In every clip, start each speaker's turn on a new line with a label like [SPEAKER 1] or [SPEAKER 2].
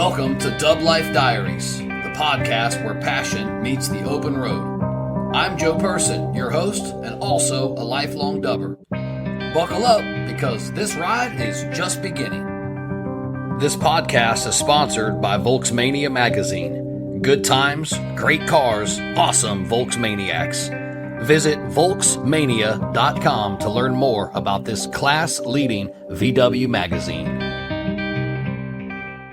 [SPEAKER 1] Welcome to Dub Life Diaries, the podcast where passion meets the open road. I'm Joe Person, your host, and also a lifelong dubber. Buckle up, because this ride is just beginning. This podcast is sponsored by Volksmania magazine. Good times, great cars, awesome Volksmaniacs. Visit Volksmania.com to learn more about this class-leading VW magazine.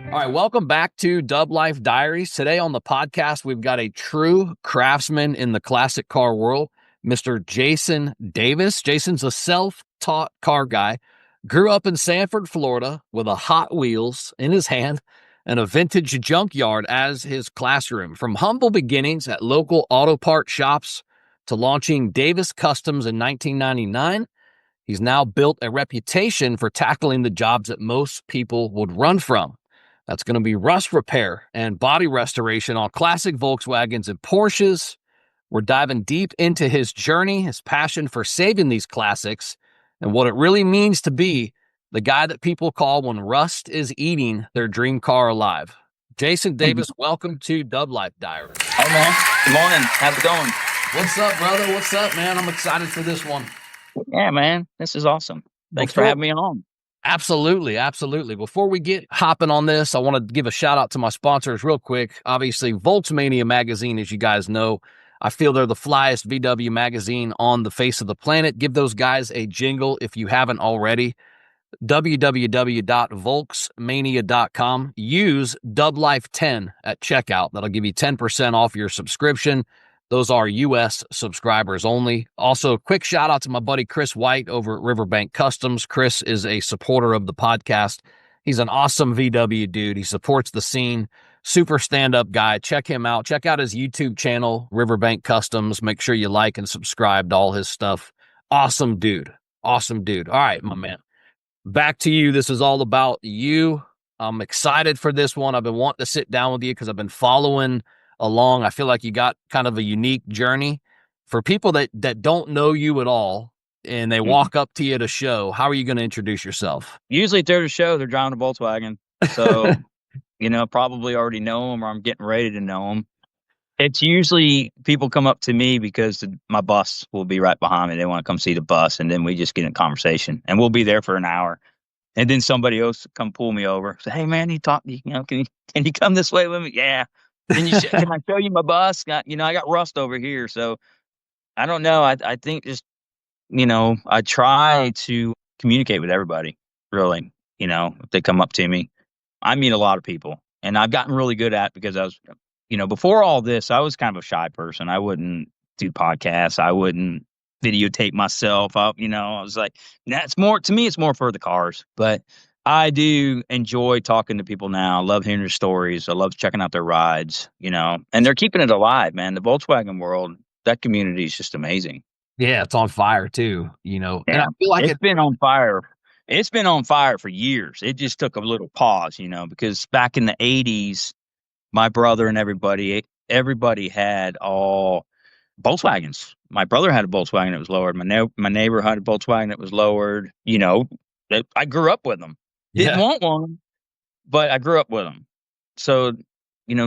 [SPEAKER 1] All right, welcome back to Dub Life Diaries. Today on the podcast, we've got a true craftsman in the classic car world, Mr. Jason Davis. Jason's a self-taught car guy, grew up in Sanford, Florida, with a Hot Wheels in his hand and a vintage junkyard as his classroom. From humble beginnings at local auto part shops to launching Davis Customs in 1999, he's now built a reputation for tackling the jobs that most people would run from. That's going to be rust repair and body restoration on classic Volkswagens and Porsches. We're diving deep into his journey, his passion for saving these classics, and what it really means to be the guy that people call when rust is eating their dream car alive. Jason Davis, welcome to Dub Life Diaries.
[SPEAKER 2] Hey, man. Good morning. How's it going?
[SPEAKER 1] What's up, brother? What's up, man? I'm excited for this one.
[SPEAKER 2] Yeah, man. This is awesome. Thanks for having me on.
[SPEAKER 1] Absolutely, absolutely. Before we get hopping on this, I want to give a shout out to my sponsors real quick. Obviously, Volksmania magazine, as you guys know, I feel they're the flyest VW magazine on the face of the planet. Give those guys a jingle if you haven't already. www.volksmania.com. Use DubLife10 at checkout. That'll give you 10% off your subscription. Those are U.S. subscribers only. Also, quick shout out to my buddy Chris White over at Riverbank Customs. Chris is a supporter of the podcast. He's an awesome VW dude. He supports the scene. Super stand-up guy. Check him out. Check out his YouTube channel, Riverbank Customs. Make sure you like and subscribe to all his stuff. Awesome dude. Awesome dude. All right, my man. Back to you. This is all about you. I'm excited for this one. I've been wanting to sit down with you because I've been following along. I feel like you got kind of a unique journey. For people that don't know you at all and they walk up to you at a show, how are you going to introduce yourself?
[SPEAKER 2] Usually if they're at a show, they're driving a Volkswagen. So, probably already know them or I'm getting ready to know them. It's usually people come up to me because my bus will be right behind me. They want to come see the bus, and then we just get in conversation, and we'll be there for an hour. And then somebody else come pull me over. Say, hey, man, can you come this way with me? Yeah. Then can I show you my bus? I got rust over here. So I don't know. I think just, I try to communicate with everybody, really. If they come up to me, I meet a lot of people, and I've gotten really good at it because I was, before all this, I was kind of a shy person. I wouldn't do podcasts. I wouldn't videotape myself. I was like, it's more for the cars, but I do enjoy talking to people now. I love hearing their stories. I love checking out their rides, and they're keeping it alive, man. The Volkswagen world, that community is just amazing.
[SPEAKER 1] Yeah, it's on fire too,
[SPEAKER 2] Yeah.
[SPEAKER 1] And I feel like
[SPEAKER 2] it's been on fire. It's been on fire for years. It just took a little pause, because back in the 80s, my brother and everybody had all Volkswagens. My brother had a Volkswagen that was lowered. My neighbor had a Volkswagen that was lowered. I grew up with them. Didn't want one, but I grew up with them. So,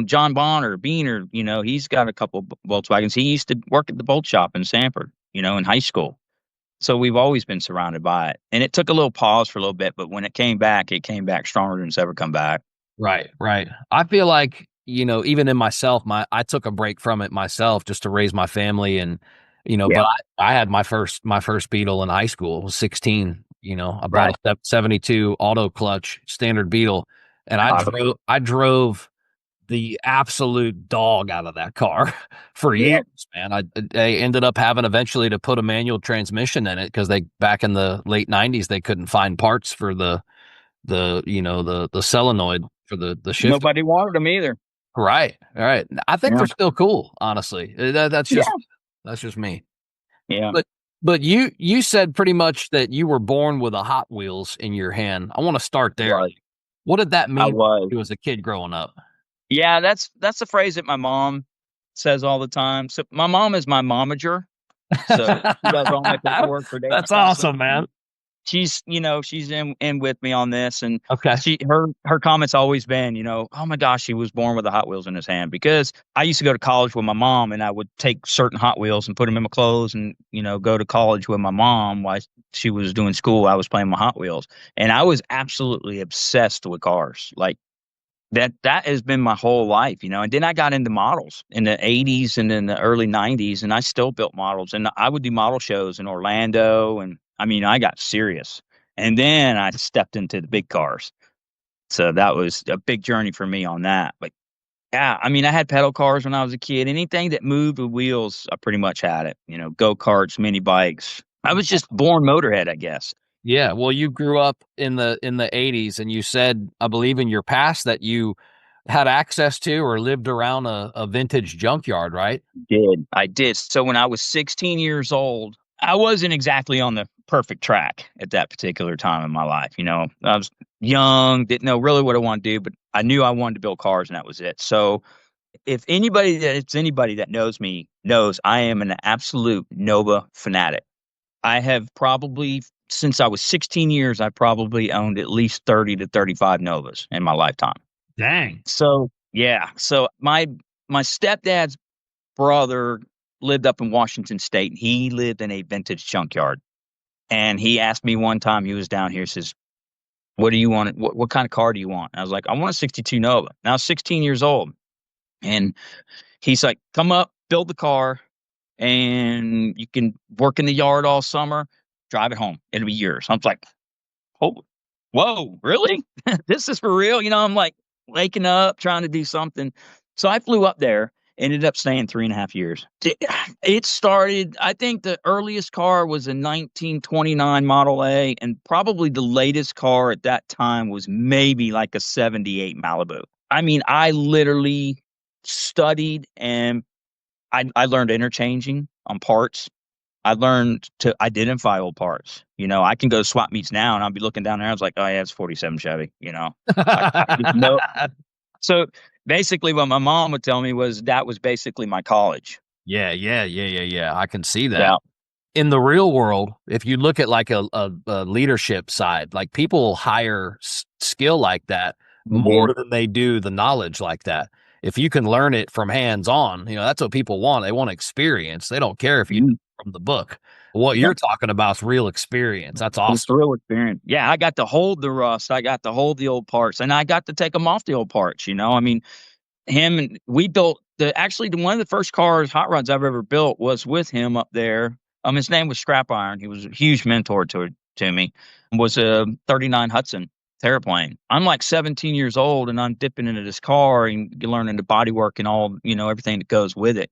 [SPEAKER 2] John Bonner, Beaner, he's got a couple Volkswagens. He used to work at the bolt shop in Sanford, in high school. So we've always been surrounded by it. And it took a little pause for a little bit, but when it came back stronger than it's ever come back.
[SPEAKER 1] Right. I feel like, even in myself, I took a break from it myself just to raise my family and, but I had my first Beetle in high school. I was 16. I bought a 72 auto clutch standard Beetle, and I drove the absolute dog out of that car for years, man. I ended up having eventually to put a manual transmission in it because back in the late 90s, they couldn't find parts for the solenoid for the shifter.
[SPEAKER 2] Nobody wanted them either.
[SPEAKER 1] Right. I think they're still cool, honestly. That's just me.
[SPEAKER 2] Yeah.
[SPEAKER 1] But you said pretty much that you were born with a Hot Wheels in your hand. I want to start there.
[SPEAKER 2] Right.
[SPEAKER 1] What did that mean to you as a kid growing up?
[SPEAKER 2] Yeah, that's the phrase that my mom says all the time. So my mom is my momager. So she does all my paperwork for days.
[SPEAKER 1] That's awesome, man.
[SPEAKER 2] she's, she's in with me on this, and
[SPEAKER 1] Okay.
[SPEAKER 2] her comments always been, oh my gosh, he was born with a Hot Wheels in his hand, because I used to go to college with my mom, and I would take certain Hot Wheels and put them in my clothes, and go to college with my mom while she was doing school. I was playing my Hot Wheels, and I was absolutely obsessed with cars. Like that has been my whole life, and then I got into models in the 80s and in the early 90s, and I still built models, and I would do model shows in Orlando, and I mean, I got serious, and then I stepped into the big cars. So that was a big journey for me on that. But yeah, I mean, I had pedal cars when I was a kid. Anything that moved with wheels, I pretty much had it. Go-karts, mini bikes. I was just born motorhead, I guess.
[SPEAKER 1] Yeah, well, you grew up in the 80s, and you said, I believe in your past, that you had access to or lived around a vintage junkyard, right?
[SPEAKER 2] I did. So when I was 16 years old, I wasn't exactly on the perfect track at that particular time in my life. I was young, didn't know really what I wanted to do, but I knew I wanted to build cars, and that was it. So if anybody that knows me knows, I am an absolute Nova fanatic. I have probably, since I was 16 years, I probably owned at least 30 to 35 Novas in my lifetime.
[SPEAKER 1] Dang.
[SPEAKER 2] So yeah, so my stepdad's brother lived up in Washington State, and he lived in a vintage junkyard. And he asked me one time, he was down here, says, "What do you want? What kind of car do you want?" And I was like, "I want a 62 Nova." Now I was 16 years old. And he's like, "Come up, build the car, and you can work in the yard all summer, drive it home. It'll be yours." I was like, "Oh, whoa, really? This is for real?" I'm like waking up, trying to do something. So I flew up there, ended up staying 3.5 years. It started, I think the earliest car was a 1929 Model A, and probably the latest car at that time was maybe like a 78 Malibu. I mean, I literally studied, and I learned interchanging on parts. I learned to identify old parts. I can go to swap meets now, and I'll be looking down there. I was like, "Oh yeah, it's 47 Chevy." I just know. So basically, what my mom would tell me was that was basically my college.
[SPEAKER 1] Yeah. I can see that.
[SPEAKER 2] Yeah.
[SPEAKER 1] In the real world, if you look at like a leadership side, like people hire skill like that more than they do the knowledge like that. If you can learn it from hands on, that's what people want. They want experience. They don't care if you do it from the book. What you're talking about is real experience. That's
[SPEAKER 2] It's
[SPEAKER 1] awesome.
[SPEAKER 2] a real experience. Yeah, I got to hold the rust. I got to hold the old parts, and I got to take them off the old parts. I mean, we built one of the first cars, hot rods I've ever built was with him up there. His name was Scrap Iron. He was a huge mentor to me. Was a 39 Hudson Terraplane. I'm like 17 years old, and I'm dipping into this car and learning the body work and all, everything that goes with it,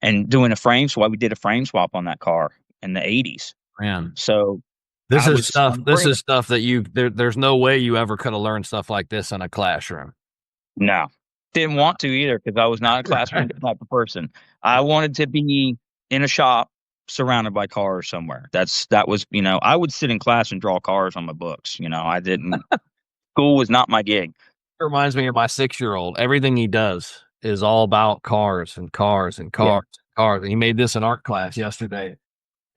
[SPEAKER 2] and doing a frame swap. We did a frame swap on that car in the 80s.
[SPEAKER 1] Man,
[SPEAKER 2] So
[SPEAKER 1] this
[SPEAKER 2] I
[SPEAKER 1] is
[SPEAKER 2] was,
[SPEAKER 1] stuff.
[SPEAKER 2] I'm
[SPEAKER 1] This
[SPEAKER 2] pretty,
[SPEAKER 1] is stuff that there's no way you ever could have learned stuff like this in a classroom.
[SPEAKER 2] no, didn't want to either, because I was not a classroom type of person. I wanted to be in a shop surrounded by cars somewhere. That was, I would sit in class and draw cars on my books. I didn't, school was not my gig.
[SPEAKER 1] It reminds me of my 6-year-old. Everything he does is all about cars and cars and
[SPEAKER 2] Yeah.
[SPEAKER 1] cars and cars. And he made this in art class yesterday.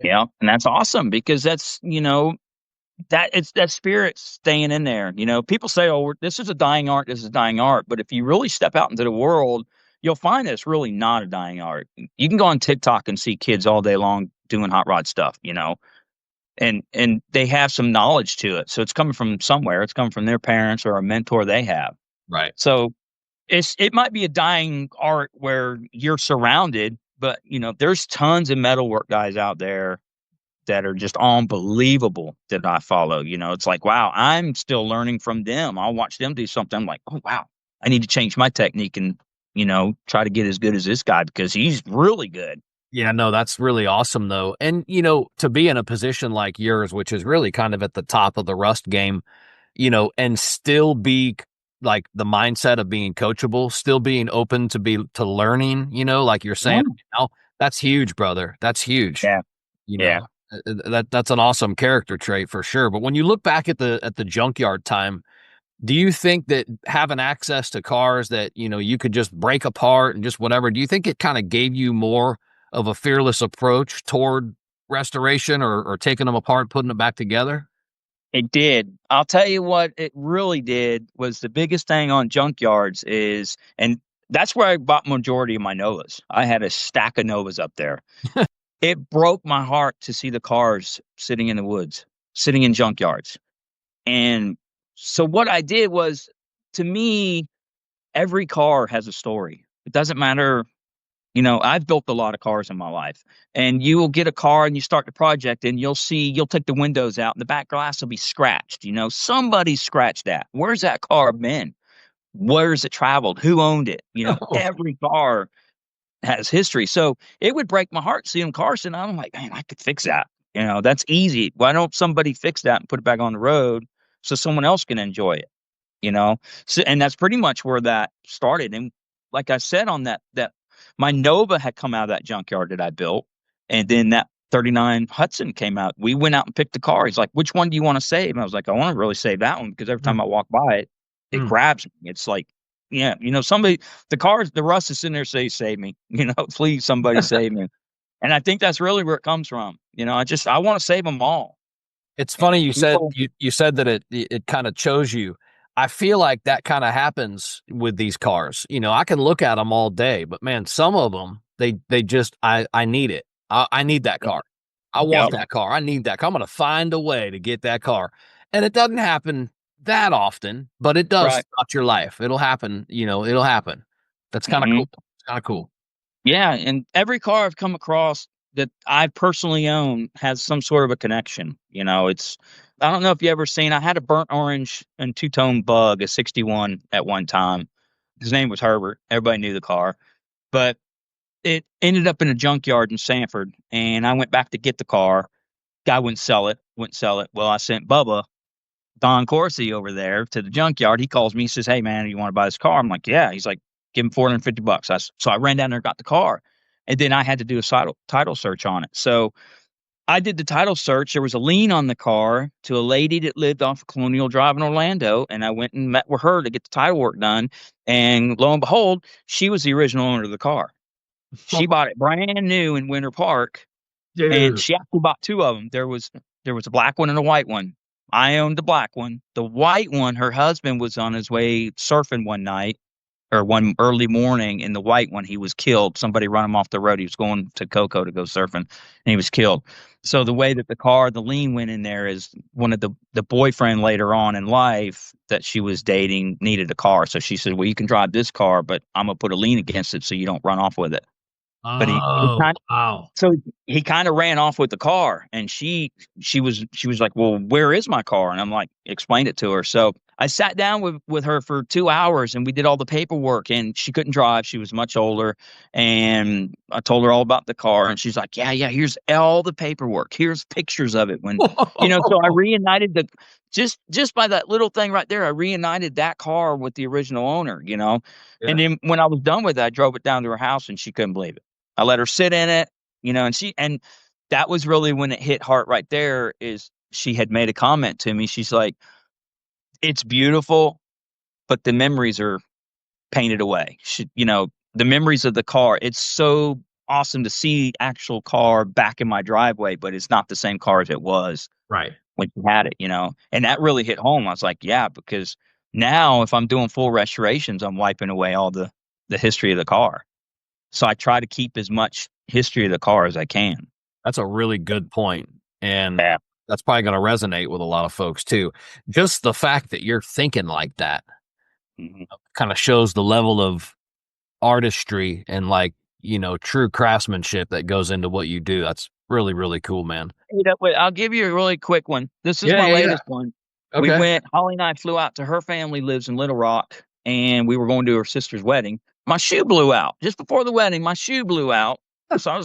[SPEAKER 2] Yeah. And that's awesome, because that's, it's that spirit staying in there. People say, "Oh, this is a dying art. This is dying art." But if you really step out into the world, you'll find that it's really not a dying art. You can go on TikTok and see kids all day long doing hot rod stuff, and they have some knowledge to it. So it's coming from somewhere. It's coming from their parents or a mentor they have.
[SPEAKER 1] Right.
[SPEAKER 2] So it might be a dying art where you're surrounded, but there's tons of metalwork guys out there that are just unbelievable that I follow. It's like, wow, I'm still learning from them. I'll watch them do something. I'm like, oh wow, I need to change my technique and try to get as good as this guy, because he's really good.
[SPEAKER 1] Yeah, no, that's really awesome though. And to be in a position like yours, which is really kind of at the top of the Rust game, and still be like the mindset of being coachable, still being open to learning, like you're saying, that's huge, brother. That's huge.
[SPEAKER 2] Yeah.
[SPEAKER 1] You
[SPEAKER 2] Yeah.
[SPEAKER 1] know, that's an awesome character trait for sure. But when you look back at the junkyard time, do you think that having access to cars that, you could just break apart and just whatever, do you think it kind of gave you more of a fearless approach toward restoration or taking them apart, putting them back together?
[SPEAKER 2] It did. I'll tell you what it really did was the biggest thing on junkyards is, and that's where I bought majority of my Novas. I had a stack of Novas up there. It broke my heart to see the cars sitting in the woods, sitting in junkyards. And so what I did was, to me, every car has a story. It doesn't matter. I've built a lot of cars in my life, and you will get a car and you start the project and you'll take the windows out and the back glass will be scratched. Somebody scratched that. Where's that car been? Where's it traveled? Who owned it? Every car has history. So it would break my heart seeing Carson. I'm like, man, I could fix that. That's easy. Why don't somebody fix that and put it back on the road so someone else can enjoy it? you know so, and that's pretty much where that started. And like I said, on that my Nova had come out of that junkyard that I built, and then that 39 Hudson came out. We went out and picked the car. He's like, which one do you want to save? And I was like, I want to really save that one, because every time I walk by it, it grabs me. It's like, yeah, somebody, the rust is sitting there saying, save me, please, somebody save me. And I think that's really where it comes from. I want to save them all.
[SPEAKER 1] It's funny you said you said that it kind of chose you. I feel like that kind of happens with these cars. I can look at them all day, but man, some of them they just I need it. I need that car. I want that car. I need that car. I'm going to find a way to get that car. And it doesn't happen that often, but it does throughout your life. It'll happen. It'll happen. That's kind of cool. Kind of cool.
[SPEAKER 2] Yeah, and every car I've come across that I personally own has some sort of a connection. I don't know if you ever seen, I had a burnt orange and two-tone Bug, a 61 at one time. His name was Herbert. Everybody knew the car. But it ended up in a junkyard in Sanford, and I went back to get the car. Guy wouldn't sell it. Well, I sent Bubba, Don Corsi, over there to the junkyard. He calls me, he says, hey, man, you want to buy this car? I'm like, yeah. He's like, give him $450. So I ran down there and got the car. And then I had to do a title search on it. So I did the title search. There was a lien on the car to a lady that lived off Colonial Drive in Orlando. And I went and met with her to get the title work done. And lo and behold, she was the original owner of the car. She bought it brand new in Winter Park. Dude. And she actually bought two of them. There was a black one and a white one. I owned the black one. The white one, her husband was on his way surfing one night, or one early morning. In the white one, he was killed. Somebody run him off the road. He was going to Cocoa to go surfing, and he was killed. So the way that the lien went in there is, one of the boyfriend later on in life that she was dating needed a car. So she said, well, you can drive this car, but I'm going to put a lien against it so you don't run off with it. But he kind of ran off with the car, and she was like, well, where is my car? And I'm like, explained it to her. So I sat down with her for 2 hours, and we did all the paperwork, and she couldn't drive. She was much older, and I told her all about the car, and she's like, yeah, here's all the paperwork. Here's pictures of it. So I reunited just by that little thing right there, I reunited that car with the original owner, Yeah. And then when I was done with it, I drove it down to her house, and she couldn't believe it. I let her sit in it, and that was really when it hit heart right there. Is she had made a comment to me. She's like, it's beautiful, but the memories are painted away. The memories of the car. It's so awesome to see actual car back in my driveway, but it's not the same car as it was when you had it, and that really hit home. I was like, yeah, because now if I'm doing full restorations, I'm wiping away all the history of the car. So I try to keep as much history of the car as I can.
[SPEAKER 1] That's a really good point. And that's probably going to resonate with a lot of folks too. Just the fact that you're thinking like that kind of shows the level of artistry and true craftsmanship that goes into what you do. That's really, really cool, man.
[SPEAKER 2] I'll give you a really quick one. This is my latest one. Okay. Holly and I flew out to her family, lives in Little Rock, and we were going to her sister's wedding. My shoe blew out just before the wedding. My shoe blew out. So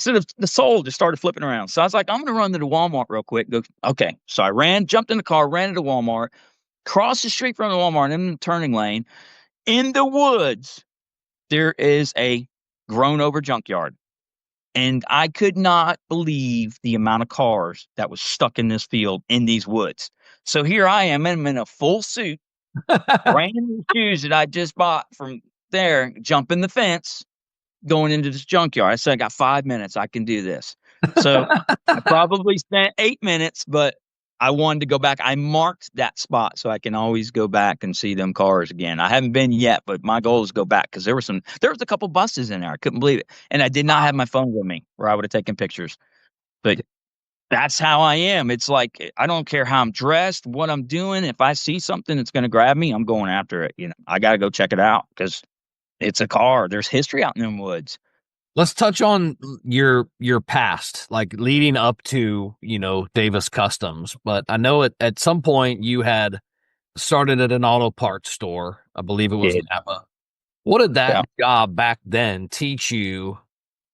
[SPEAKER 2] the sole just started flipping around. So I was like, I'm going to run to the Walmart real quick. Okay. So I jumped in the car, ran to Walmart, crossed the street from the Walmart in the turning lane. In the woods, there is a grown over junkyard. And I could not believe the amount of cars that was stuck in this field in these woods. So here I am. I'm in a full suit, brand new shoes that I just bought from there, jumping the fence, going into this junkyard. I said, I got 5 minutes. I can do this. So I probably spent 8 minutes, but I wanted to go back. I marked that spot so I can always go back and see them cars again. I haven't been yet, but my goal is to go back because there was a couple buses in there. I couldn't believe it. And I did not have my phone with me where I would have taken pictures. But that's how I am. It's like I don't care how I'm dressed, what I'm doing. If I see something that's going to grab me, I'm going after it. I got to go check it out because it's a car. There's history out in them woods.
[SPEAKER 1] Let's touch on your past, like leading up to, Davis Customs. But I know at some point you had started at an auto parts store. I believe it was Napa. What did that job back then teach you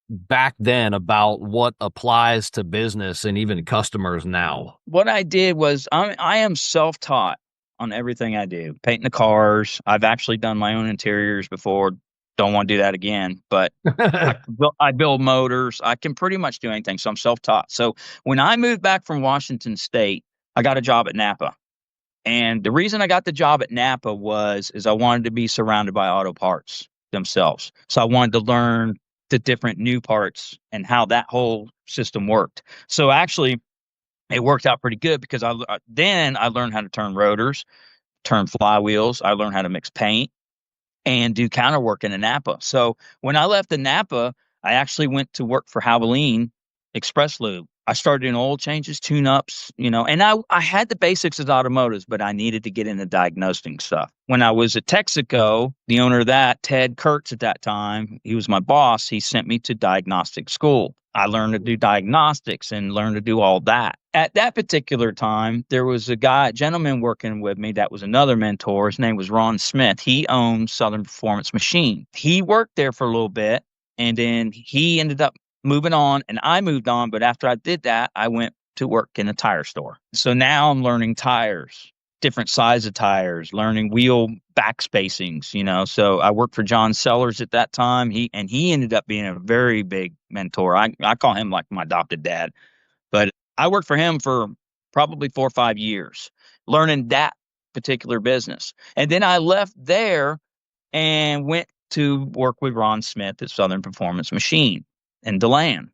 [SPEAKER 1] back then about what applies to business and even customers now?
[SPEAKER 2] What I did was I am self-taught on everything I do. Painting the cars. I've actually done my own interiors before. Don't want to do that again, but I build motors. I can pretty much do anything. So I'm self-taught. So when I moved back from Washington State, I got a job at Napa. And the reason I got the job at Napa is I wanted to be surrounded by auto parts themselves. So I wanted to learn the different new parts and how that whole system worked. So actually, it worked out pretty good because then I learned how to turn rotors, turn flywheels. I learned how to mix paint and do counter work in a Napa. So when I left the Napa, I actually went to work for Havoline Express Lube. I started doing oil changes, tune-ups, and I had the basics of automotives, but I needed to get into diagnosing stuff. When I was at Texaco, the owner of that, Ted Kurtz at that time, he was my boss. He sent me to diagnostic school. I learned to do diagnostics and learned to do all that. At that particular time, there was a gentleman working with me that was another mentor. His name was Ron Smith. He owned Southern Performance Machine. He worked there for a little bit, and then he ended up moving on, and I moved on. But after I did that, I went to work in a tire store. So now I'm learning tires, different size of tires, learning wheel back spacings, So I worked for John Sellers at that time. He ended up being a very big mentor. I call him like my adopted dad. But I worked for him for probably 4 or 5 years, learning that particular business. And then I left there and went to work with Ron Smith at Southern Performance Machine in DeLand.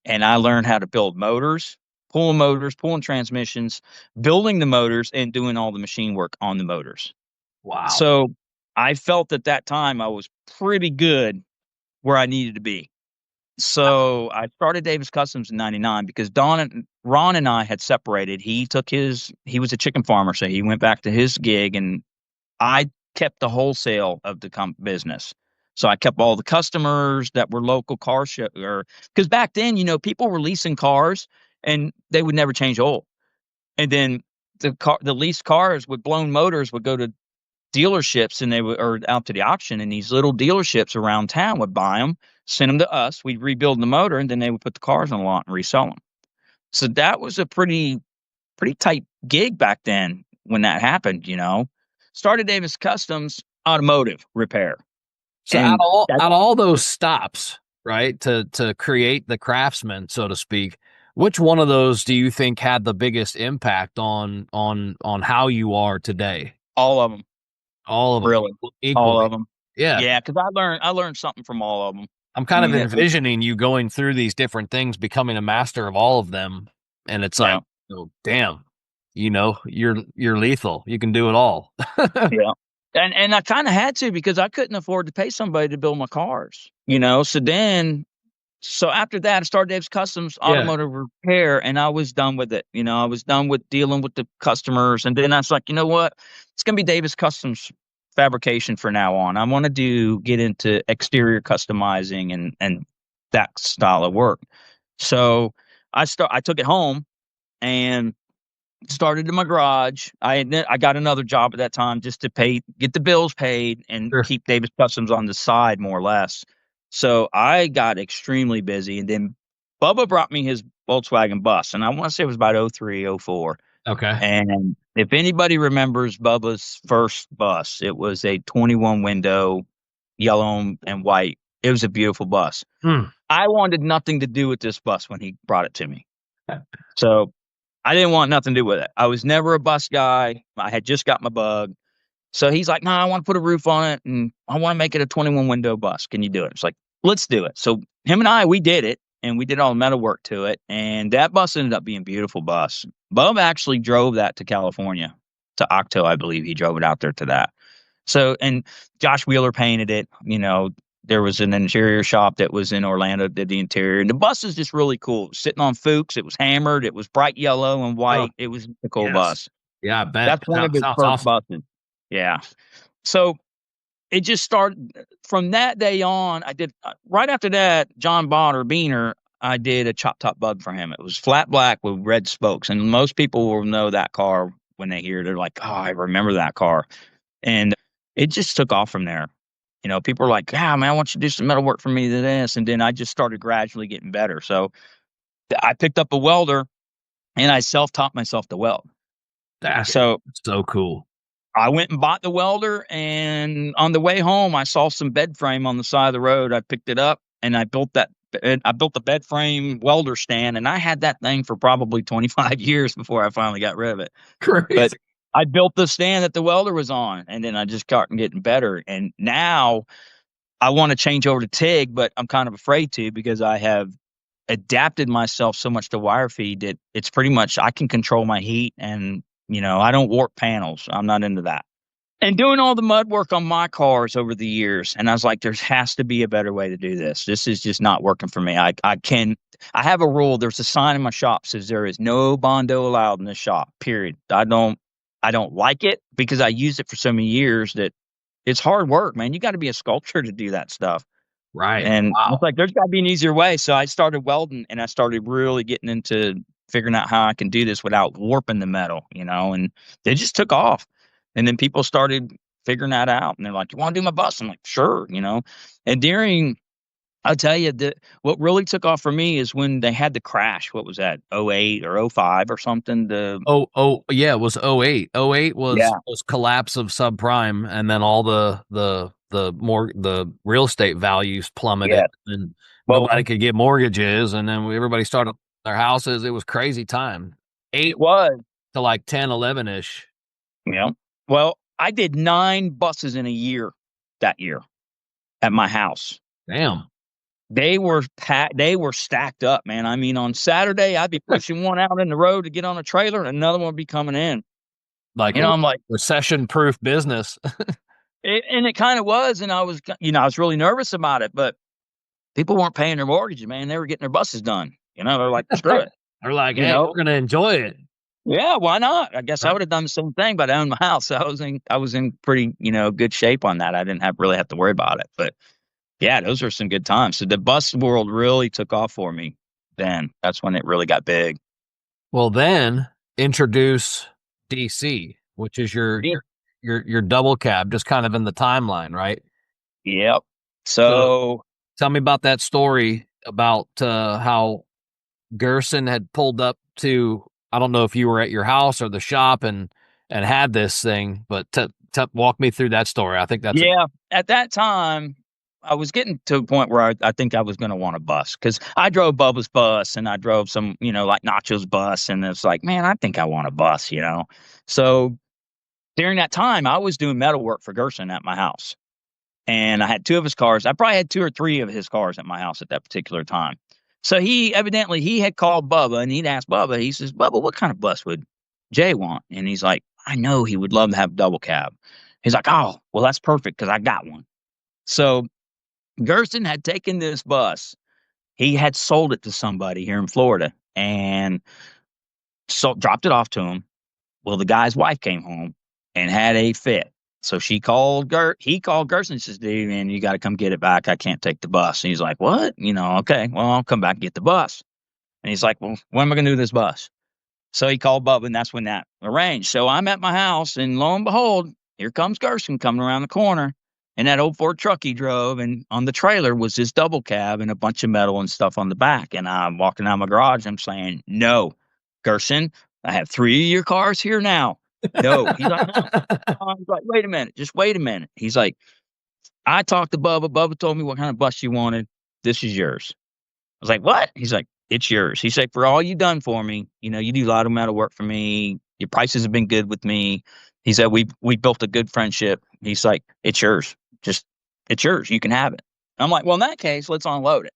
[SPEAKER 2] And I learned how to build motors, pulling transmissions, building the motors, and doing all the machine work on the motors.
[SPEAKER 1] Wow.
[SPEAKER 2] So I felt at that time I was pretty good where I needed to be. So I started Davis Customs in 99 because Ron and I had separated. He was a chicken farmer, so he went back to his gig, and I kept the wholesale of the business. So I kept all the customers that were local car show, because back then, people were leasing cars and they would never change oil. And then the leased cars with blown motors would go to dealerships or out to the auction, and these little dealerships around town would buy them, send them to us. We'd rebuild the motor, and then they would put the cars on the lot and resell them. So that was a pretty tight gig back then when that happened, Started Davis Customs automotive repair.
[SPEAKER 1] So out of all those stops, right, to create the Craftsman, so to speak, which one of those do you think had the biggest impact on how you are today?
[SPEAKER 2] All of them.
[SPEAKER 1] All of them.
[SPEAKER 2] Really?
[SPEAKER 1] Equally.
[SPEAKER 2] All of them.
[SPEAKER 1] Yeah.
[SPEAKER 2] Yeah, because I learned something from all of them.
[SPEAKER 1] I'm kind of envisioning you going through these different things, becoming a master of all of them, and it's like, oh, damn, you're lethal. You can do it all.
[SPEAKER 2] Yeah. And I kind of had to because I couldn't afford to pay somebody to build my cars, So after that, I started Davis Customs automotive repair, and I was done with it. I was done with dealing with the customers. And then I was like, you know what? It's going to be Davis Customs fabrication for now on. I want to get into exterior customizing and that style of work. So I took it home and started in my garage. I got another job at that time just to get the bills paid and keep Davis Customs on the side more or less. So I got extremely busy, and then Bubba brought me his Volkswagen bus, and I want to say it was about 03, 04.
[SPEAKER 1] Okay.
[SPEAKER 2] And if anybody remembers Bubba's first bus, it was a 21 window, yellow and white. It was a beautiful bus. I wanted nothing to do with this bus when he brought it to me. So I didn't want nothing to do with it. I was never a bus guy. I had just got my bug. So he's like, no, I want to put a roof on it, and I want to make it a 21 window bus. Can you do it? It's like, let's do it. So him and we did it, and we did all the metal work to it. And that bus ended up being a beautiful bus. Bub actually drove that to California, to Octo, I believe. He drove it out there to that. So, and Josh Wheeler painted it. There was an interior shop that was in Orlando that did the interior. And the bus is just really cool. It was sitting on Fuchs. It was hammered. It was bright yellow and
[SPEAKER 1] Oh,
[SPEAKER 2] white. It was a cool
[SPEAKER 1] yes.
[SPEAKER 2] bus.
[SPEAKER 1] Yeah, I bet.
[SPEAKER 2] That's one of his
[SPEAKER 1] Sounds
[SPEAKER 2] first
[SPEAKER 1] awesome.
[SPEAKER 2] buses. Yeah. So it just started from that day on. I did right after that, John Beener, I did a chop top bug for him. It was flat black with red spokes. And most people will know that car when they hear it. They're like, oh, I remember that car. And it just took off from there. People are like, man, I want you to do some metal work for me to this. And then I just started gradually getting better. So I picked up a welder and I self-taught myself to weld.
[SPEAKER 1] That's
[SPEAKER 2] So
[SPEAKER 1] so cool.
[SPEAKER 2] I went and bought the welder, and on the way home, I saw some bed frame on the side of the road. I picked it up and I built that. I built the bed frame welder stand, and I had that thing for probably 25 years before I finally got rid of it.
[SPEAKER 1] Crazy.
[SPEAKER 2] But I built the stand that the welder was on, and then I just started getting better. And now I want to change over to TIG, but I'm kind of afraid to because I have adapted myself so much to wire feed that it's pretty much I can control my heat, and I don't warp panels. I'm not into that. And doing all the mud work on my cars over the years, and I was like, there has to be a better way to do this. This is just not working for me. I have a rule. There's a sign in my shop says there is no Bondo allowed in this shop. Period. I don't like it because I used it for so many years that it's hard work, man. You got to be a sculptor to do that stuff.
[SPEAKER 1] Right.
[SPEAKER 2] And
[SPEAKER 1] Wow.
[SPEAKER 2] it's like, there's got to be an easier way. So I started welding, and I started really getting into figuring out how I can do this without warping the metal, and it just took off. And then people started figuring that out, and they're like, you want to do my bus? I'm like, sure, And I'll tell you that what really took off for me is when they had the crash. What was that? 08 or 05 or something?
[SPEAKER 1] Yeah, it was 08. 08 was
[SPEAKER 2] Yeah.
[SPEAKER 1] collapse of subprime, and then all the real estate values plummeted,
[SPEAKER 2] Yeah.
[SPEAKER 1] and
[SPEAKER 2] Well,
[SPEAKER 1] nobody could get mortgages, and then everybody started their houses. It was crazy time. 8
[SPEAKER 2] it was.
[SPEAKER 1] to like 10, 11-ish.
[SPEAKER 2] Yeah. Well, I did 9 buses in a year that year at my house.
[SPEAKER 1] Damn.
[SPEAKER 2] They were packed. They were stacked up, man. I mean, on Saturday, I'd be pushing one out in the road to get on a trailer, and another one would be coming in.
[SPEAKER 1] Like,
[SPEAKER 2] I'm like,
[SPEAKER 1] recession-proof business.
[SPEAKER 2] and it kind of was, and I was really nervous about it, but people weren't paying their mortgages, man. They were getting their buses done. They're like, screw it.
[SPEAKER 1] They're like, hey, we're gonna enjoy it.
[SPEAKER 2] Yeah, why not? I guess I would have done the same thing, but I owned my house. So I was in pretty, good shape on that. I didn't really have to worry about it. But yeah, those were some good times. So the bus world really took off for me then. That's when it really got big.
[SPEAKER 1] Well, then introduce DC, which is your double cab, just kind of in the timeline, right?
[SPEAKER 2] Yep. So
[SPEAKER 1] tell me about that story about how Gerson had pulled up to, I don't know if you were at your house or the shop and had this thing, but walk me through that story. I think that's
[SPEAKER 2] at that time, I was getting to a point where I think I was going to want a bus because I drove Bubba's bus and I drove some, like Nacho's bus. And it's like, man, I think I want a bus, So during that time, I was doing metal work for Gerson at my house. And I had 2 of his cars. I probably had 2 or 3 of his cars at my house at that particular time. So he had called Bubba and he'd asked Bubba, he says, Bubba, what kind of bus would Jay want? And he's like, I know he would love to have a double cab. He's like, oh, well, that's perfect because I got one. So Gerson had taken this bus. He had sold it to somebody here in Florida and dropped it off to him. Well, the guy's wife came home and had a fit. So he called Gerson and says, dude, man, you got to come get it back. I can't take the bus. And he's like, what? Okay, well, I'll come back and get the bus. And he's like, well, when am I going to do this bus? So he called Bubba, and that's when that arranged. So I'm at my house, and lo and behold, here comes Gerson coming around the corner. And that old Ford truck he drove, and on the trailer was his double cab and a bunch of metal and stuff on the back. And I'm walking out of my garage, and I'm saying, no, Gerson, I have 3 of your cars here now. No. He's like, no. I was like, wait a minute. Just wait a minute. He's like, I talked to Bubba. Bubba told me what kind of bus you wanted. This is yours. I was like, what? He's like, it's yours. He said, for all you done for me, you do a lot of metal work for me. Your prices have been good with me. He said, we built a good friendship. He's like, it's yours. It's yours. You can have it. I'm like, well, in that case, let's unload it.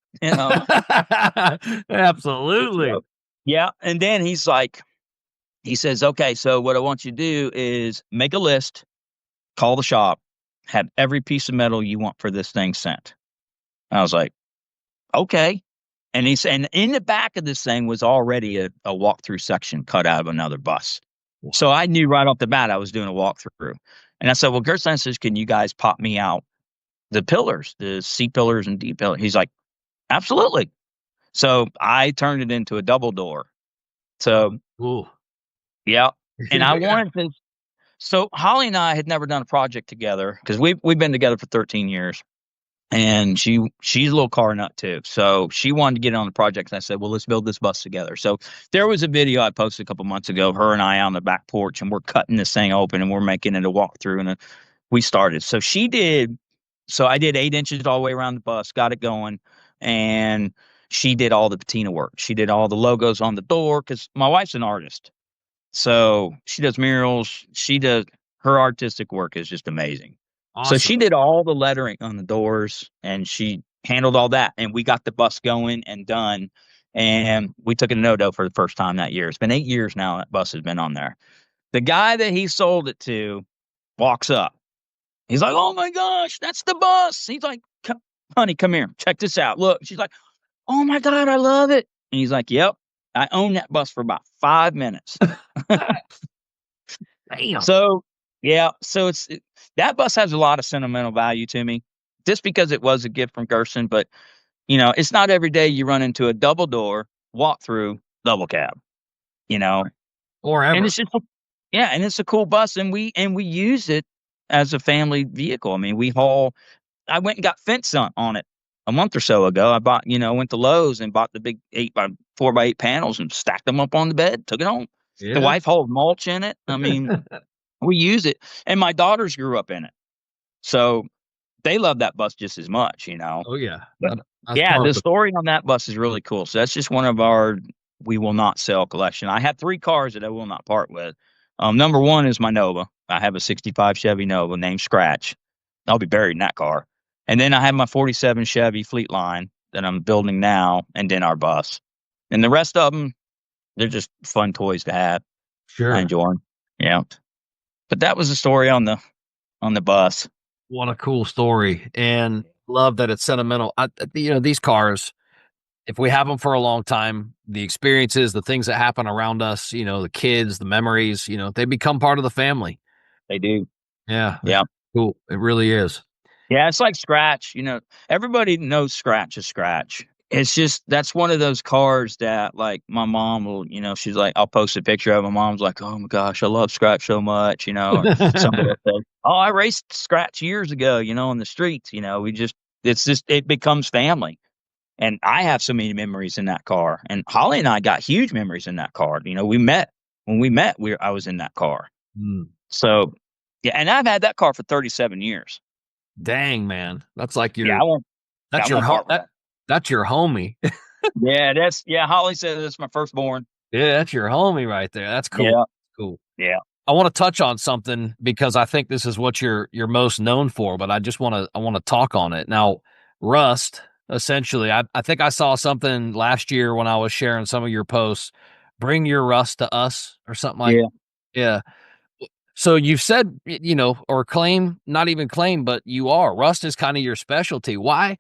[SPEAKER 1] Absolutely.
[SPEAKER 2] So, yeah. And then he says, okay, so what I want you to do is make a list, call the shop, have every piece of metal you want for this thing sent. I was like, okay. And and in the back of this thing was already a walkthrough section cut out of another bus.
[SPEAKER 1] Wow.
[SPEAKER 2] So I knew right off the bat I was doing a walkthrough. And I said, well, Gerson says, can you guys pop me out the pillars, the C pillars and D pillars? He's like, absolutely. So I turned it into a double door. So,
[SPEAKER 1] Ooh.
[SPEAKER 2] yeah. And I
[SPEAKER 1] Yeah.
[SPEAKER 2] wanted to. So Holly and I had never done a project together because we've been together for 13 years. And she's a little car nut too. So she wanted to get on the project. And I said, well, let's build this bus together. So there was a video I posted a couple months ago, her and I on the back porch, and we're cutting this thing open and we're making it a walkthrough. And we started. So I did 8 inches all the way around the bus, got it going. And she did all the patina work. She did all the logos on the door because my wife's an artist. So she does murals. Her artistic work is just amazing.
[SPEAKER 1] Awesome.
[SPEAKER 2] So she did all the lettering on the doors and she handled all that. And we got the bus going and done. And we took it to Nodo for the first time that year. It's been 8 years now that bus has been on there. The guy that he sold it to walks up. He's like, oh my gosh, that's the bus. He's like, honey, come here. Check this out. Look. She's like, oh my God, I love it. And he's like, yep, I owned that bus for about 5 minutes.
[SPEAKER 1] Damn.
[SPEAKER 2] So, yeah. So that bus has a lot of sentimental value to me just because it was a gift from Gerson. But, it's not every day you run into a double door, walk through, double cab,
[SPEAKER 1] Or ever.
[SPEAKER 2] And it's just, yeah. And it's a cool bus. And we use it as a family vehicle. I mean, I went and got fence on it a month or so ago. I bought, went to Lowe's and bought the big 4x8 panels and stacked them up on the bed, took it home.
[SPEAKER 1] Yeah.
[SPEAKER 2] The wife hauled mulch in it. I mean, we use it. And my daughters grew up in it. So they love that bus just as much,
[SPEAKER 1] Oh, yeah.
[SPEAKER 2] But, yeah, the story on that bus is really cool. So that's just one of our we will not sell collection. I have 3 cars that I will not part with. Number 1 is my Nova. I have a 65 Chevy Nova named Scratch. I'll be buried in that car. And then I have my 47 Chevy Fleetline that I'm building now, and then our bus. And the rest of them, they're just fun toys to have.
[SPEAKER 1] Sure.
[SPEAKER 2] I enjoy them. Yeah. But that was the story on the bus.
[SPEAKER 1] What a cool story. And love that it's sentimental. These cars, if we have them for a long time, the experiences, the things that happen around us, the kids, the memories, they become part of the family.
[SPEAKER 2] They do.
[SPEAKER 1] Yeah.
[SPEAKER 2] Yeah.
[SPEAKER 1] Cool. It really is.
[SPEAKER 2] Yeah. It's like Scratch. Everybody knows Scratch is Scratch. It's just, that's one of those cars that, like, my mom will, she's like, I'll post a picture of my mom's like, oh my gosh, I love Scratch so much, or somebody will say, oh, I raced Scratch years ago, in the streets, it becomes family. And I have so many memories in that car. And Holly and I got huge memories in that car. When we met, I was in that car.
[SPEAKER 1] Mm.
[SPEAKER 2] So, yeah. And I've had that car for 37 years.
[SPEAKER 1] Dang, man. That's like your, that's your homie.
[SPEAKER 2] Yeah. Holly said that's my firstborn.
[SPEAKER 1] Yeah. That's your homie right there. That's cool.
[SPEAKER 2] Yeah.
[SPEAKER 1] Cool.
[SPEAKER 2] Yeah.
[SPEAKER 1] I want to touch on something because I think this is what you're most known for, but I want to talk on it. Now, Rust, essentially, I think I saw something last year when I was sharing some of your posts, bring your Rust to us or something like that. Yeah. So you've said, or claim, not even claim, but you are. Rust is kind of your specialty. Why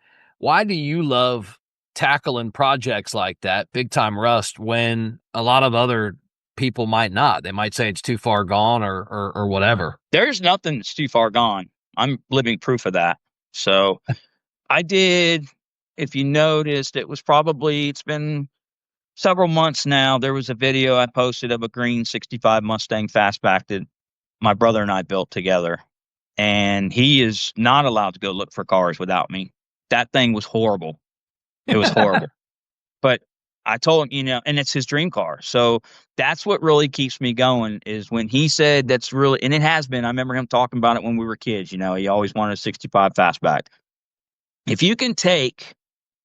[SPEAKER 1] do you love tackling projects like that, big time Rust, when a lot of other people might not? They might say it's too far gone or whatever.
[SPEAKER 2] There's nothing that's too far gone. I'm living proof of that. So I did, if you noticed, it's been several months now. There was a video I posted of a green 65 Mustang fastback that my brother and I built together. And he is not allowed to go look for cars without me. That thing was horrible. It was horrible. But I told him, and it's his dream car. So that's what really keeps me going is when he said that's really, and it has been, I remember him talking about it when we were kids, he always wanted a 65 fastback. If you can take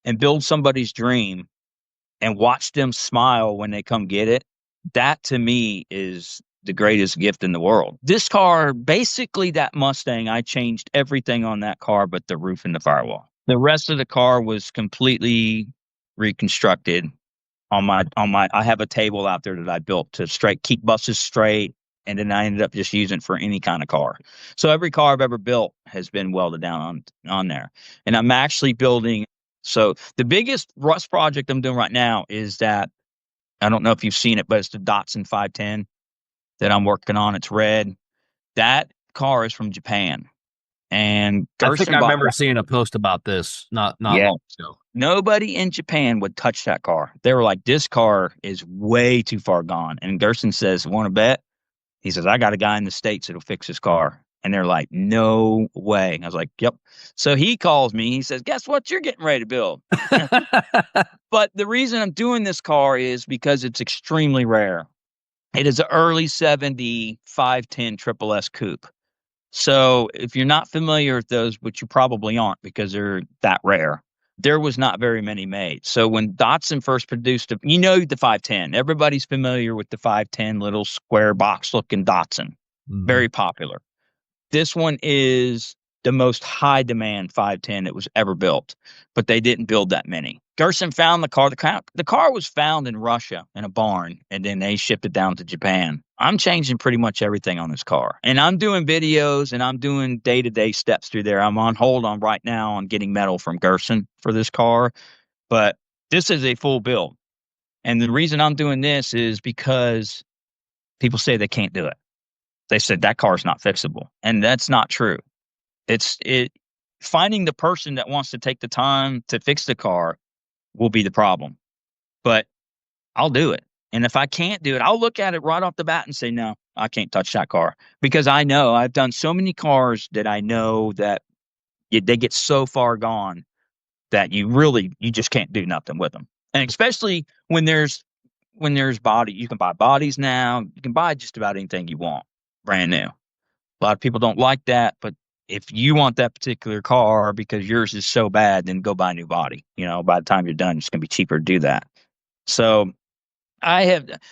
[SPEAKER 2] and build somebody's dream and watch them smile when they come get it, that to me is the greatest gift in the world. This car, basically that Mustang, I changed everything on that car but the roof and the firewall. The rest of the car was completely reconstructed. I have a table out there that I built to keep buses straight, and then I ended up just using it for any kind of car. So every car I've ever built has been welded down on there. And I'm actually building. So the biggest rust project I'm doing right now is that, I don't know if you've seen it, but it's the Datsun 510 that I'm working on. It's red. That car is from Japan, and
[SPEAKER 1] I think I
[SPEAKER 2] Gerson bought
[SPEAKER 1] remember seeing a post about this not
[SPEAKER 2] yeah.
[SPEAKER 1] long ago.
[SPEAKER 2] Nobody in Japan would touch that car. They were like, this car is way too far gone. And Gerson says, want to bet? He says, I got a guy in the States that'll fix his car. And they're like, no way. I was like, yep. So he calls me. He says, guess what you're getting ready to build? But the reason I'm doing this car is because it's extremely rare. It is an early 70 510 Triple S coupe. So if you're not familiar with those, which you probably aren't because they're that rare, there was not very many made. So when Datsun first produced it, you know, the 510, everybody's familiar with the 510 little square box looking Datsun. Very popular. This one is the most high demand 510 that was ever built, but they didn't build that many. Gerson found the car. The car was found in Russia in a barn, and then they shipped it down to Japan. I'm changing pretty much everything on this car, and I'm doing videos and I'm doing day-to-day steps through there. I'm on hold on right now on getting metal from Gerson for this car, but this is a full build. And the reason I'm doing this is because people say they can't do it. They said that car's not fixable, and that's not true. It finding the person that wants to take the time to fix the car will be the problem. But I'll do it. And if I can't do it, I'll look at it right off the bat and say, no, I can't touch that car, because I know I've done so many cars that I know that they get so far gone that you just can't do nothing with them. And especially when there's body, you can buy bodies now. You can buy just about anything you want brand new. A lot of people don't like that, but if you want that particular car because yours is so bad, then go buy a new body. You know, by the time you're done, it's going to be cheaper to do that. So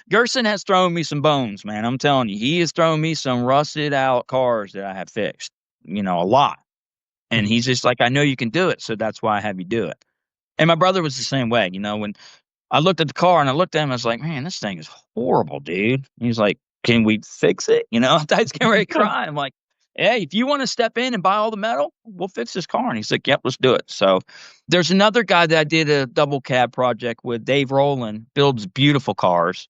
[SPEAKER 2] Gerson has thrown me some bones, man. I'm telling you, he has thrown me some rusted out cars that I have fixed, you know, a lot. And he's just like, I know you can do it. So that's why I have you do it. And my brother was the same way. You know, when I looked at the car and I looked at him, I was like, man, this thing is horrible, dude. And he's like, can we fix it? You know, I was getting ready to cry. I'm like, hey, if you want to step in and buy all the metal, we'll fix this car. And he's like, yep, let's do it. So there's another guy that I did a double cab project with, Dave Rowland, builds beautiful cars.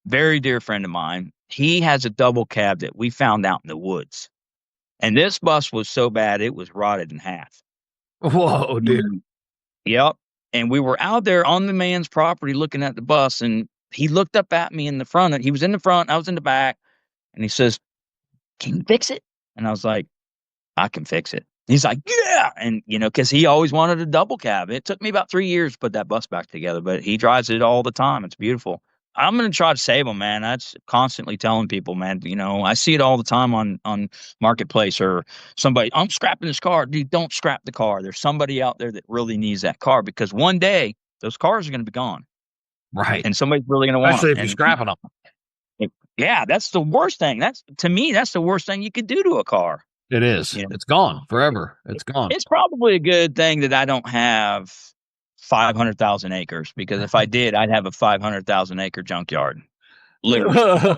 [SPEAKER 2] Very dear friend of mine. He has a double cab that we found out in the woods. And this bus was so bad, it was rotted in half.
[SPEAKER 1] Whoa, dude.
[SPEAKER 2] Yep. And we were out there on the man's property looking at the bus, and he looked up at me in the front. He was in the front, I was in the back, and he says, can you fix it? And I was like, I can fix it. He's like, yeah. And, you know, because he always wanted a double cab. It took me about 3 years to put that bus back together, but he drives it all the time. It's beautiful. I'm going to try to save them, man. That's constantly telling people, man, you know, I see it all the time on Marketplace or somebody, I'm scrapping this car. Dude, don't scrap the car. There's somebody out there that really needs that car, because one day those cars are going to be gone.
[SPEAKER 1] Right.
[SPEAKER 2] And somebody's really going to want
[SPEAKER 1] Especially
[SPEAKER 2] them.
[SPEAKER 1] if you're scrapping them.
[SPEAKER 2] Yeah, that's the worst thing. To me, that's the worst thing you could do to a car.
[SPEAKER 1] It is.
[SPEAKER 2] You know?
[SPEAKER 1] It's gone forever. It's gone.
[SPEAKER 2] It's probably a good thing that I don't have 500,000 acres, because if I did, I'd have a 500,000 acre junkyard. Literally.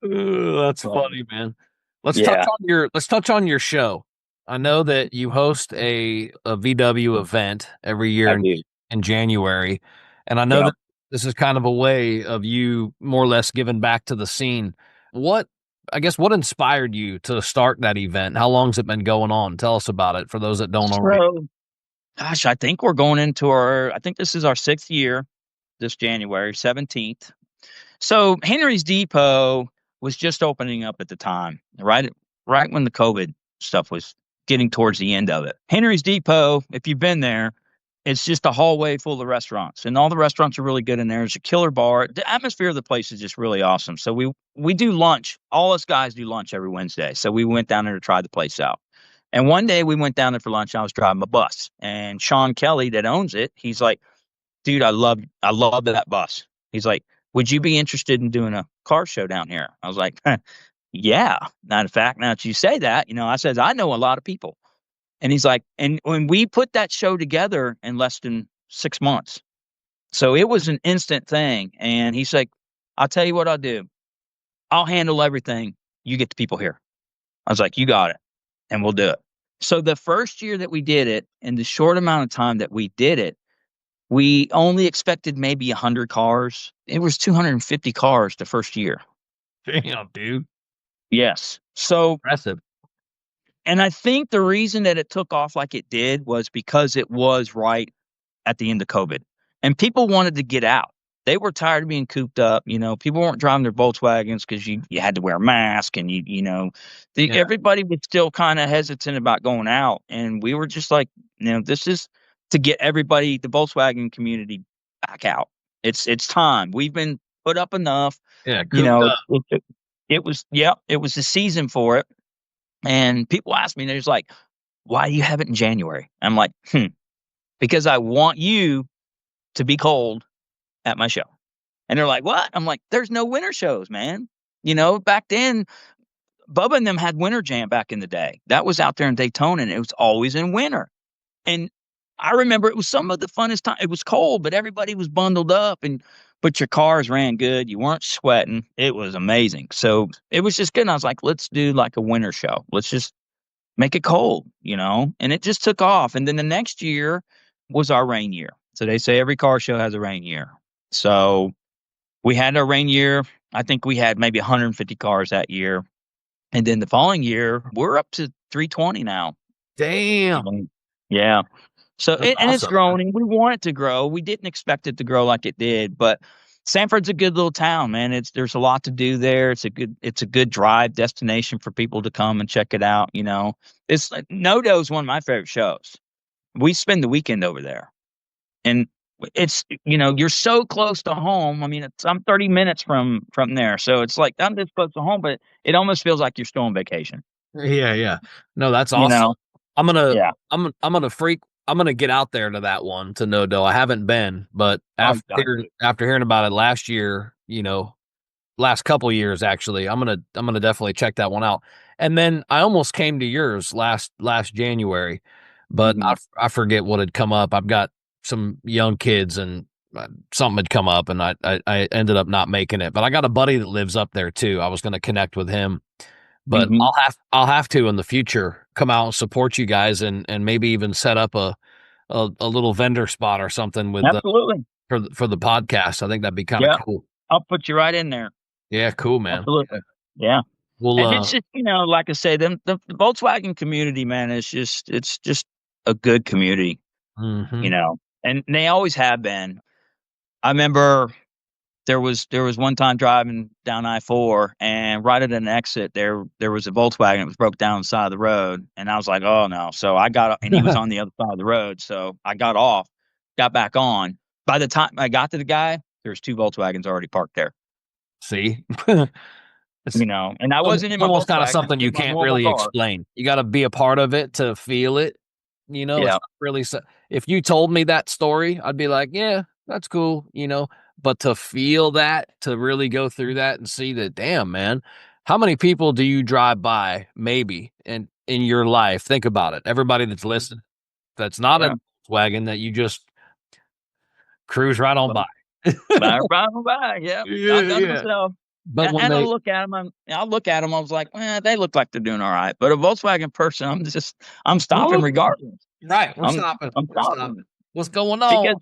[SPEAKER 1] That's funny, man. Let's touch on your show. I know that you host a VW event every year in January, and I know that this is kind of a way of you more or less giving back to the scene. What inspired you to start that event? How long's it been going on? Tell us about it for those that don't already.
[SPEAKER 2] Gosh, I think we're going into I think this is our 6th year, this January 17th. So Henry's Depot was just opening up at the time, right when the COVID stuff was getting towards the end of it. Henry's Depot, if you've been there, it's just a hallway full of restaurants, and all the restaurants are really good in there. There's a killer bar. The atmosphere of the place is just really awesome. So we do lunch. All us guys do lunch every Wednesday. So we went down there to try the place out. And one day we went down there for lunch. I was driving my bus, and Sean Kelly that owns it, he's like, dude, I love that bus. He's like, would you be interested in doing a car show down here? I was like, yeah. Matter of fact, now that you say that, you know, I says, I know a lot of people. And he's like, and when we put that show together in less than 6 months, so it was an instant thing. And he's like, I'll tell you what I'll do. I'll handle everything. You get the people here. I was like, you got it. And we'll do it. So the first year that we did it, in the short amount of time that we did it, we only expected maybe 100 cars. It was 250 cars the first year.
[SPEAKER 1] Damn, dude.
[SPEAKER 2] Yes. So
[SPEAKER 1] Impressive.
[SPEAKER 2] and I think the reason that it took off like it did was because it was right at the end of COVID, and people wanted to get out. They were tired of being cooped up. You know, people weren't driving their Volkswagens because you had to wear a mask, and everybody was still kind of hesitant about going out. And we were just like, this is to get everybody, the Volkswagen community, back out. It's time. We've been put up enough.
[SPEAKER 1] Yeah, cooped up.
[SPEAKER 2] It was the season for it. And people ask me, they're just like, why do you have it in January? I'm like, because I want you to be cold at my show. And they're like, what? I'm like, there's no winter shows, man. Back then, Bubba and them had Winter Jam back in the day. That was out there in Daytona, and it was always in winter. And I remember it was some of the funnest time. It was cold, but everybody was bundled up, but your cars ran good. You weren't sweating. It was amazing. So it was just good. And I was like, let's do like a winter show. Let's just make it cold, and it just took off. And then the next year was our rain year. So they say every car show has a rain year. So we had our rain year. I think we had maybe 150 cars that year. And then the following year, we're up to 320 now.
[SPEAKER 1] Damn.
[SPEAKER 2] Yeah. So
[SPEAKER 1] That's
[SPEAKER 2] and it's
[SPEAKER 1] awesome,
[SPEAKER 2] grown,
[SPEAKER 1] man.
[SPEAKER 2] and we want it to grow. We didn't expect it to grow like it did, but Sanford's a good little town, man. There's a lot to do there. It's a good drive destination for people to come and check it out. It's like Nodo's one of my favorite shows. We spend the weekend over there, and it's you're so close to home. I mean, I'm 30 minutes from there, so it's like I'm this close to home, but it almost feels like you're still on vacation.
[SPEAKER 1] Yeah. No, that's awesome. I'm gonna
[SPEAKER 2] Yeah.
[SPEAKER 1] I'm gonna get out there to that one, to Nodo. I haven't been, but after hearing about it last year, last couple years actually, I'm gonna definitely check that one out. And then I almost came to yours last January, but I forget what had come up. I've got some young kids, and something had come up, and I ended up not making it. But I got a buddy that lives up there too. I was going to connect with him, but I'll have to in the future come out and support you guys, and maybe even set up a little vendor spot or something with
[SPEAKER 2] absolutely
[SPEAKER 1] for the podcast. I think that'd be kind of cool.
[SPEAKER 2] I'll put you right in there.
[SPEAKER 1] Yeah, cool, man.
[SPEAKER 2] Absolutely. Yeah.
[SPEAKER 1] Well,
[SPEAKER 2] and it's just, like I say, the Volkswagen community, man, it's just a good community, and they always have been. I remember there was one time driving down I-4, and right at an exit there was a Volkswagen that was broke down on the side of the road, and I was like, oh no. So I got, and he was on the other side of the road, so I got off, got back on. By the time I got to the guy, there's 2 Volkswagens already parked there.
[SPEAKER 1] See,
[SPEAKER 2] and I wasn't in my
[SPEAKER 1] almost kind of
[SPEAKER 2] Volkswagen,
[SPEAKER 1] something you can't really explain. You got to be a part of it to feel it. It's not really. If you told me that story, I'd be like, yeah, that's cool. But to feel that, to really go through that and see that, damn, man, how many people do you drive by maybe in your life? Think about it. Everybody that's listening, that's not a Volkswagen, that you just cruise right on by.
[SPEAKER 2] Right on by, yeah. I've done myself. But when I look at them, I was like, they look like they're doing all right. But a Volkswagen person, I'm stopping regardless.
[SPEAKER 1] Right, I'm stopping. What's going on?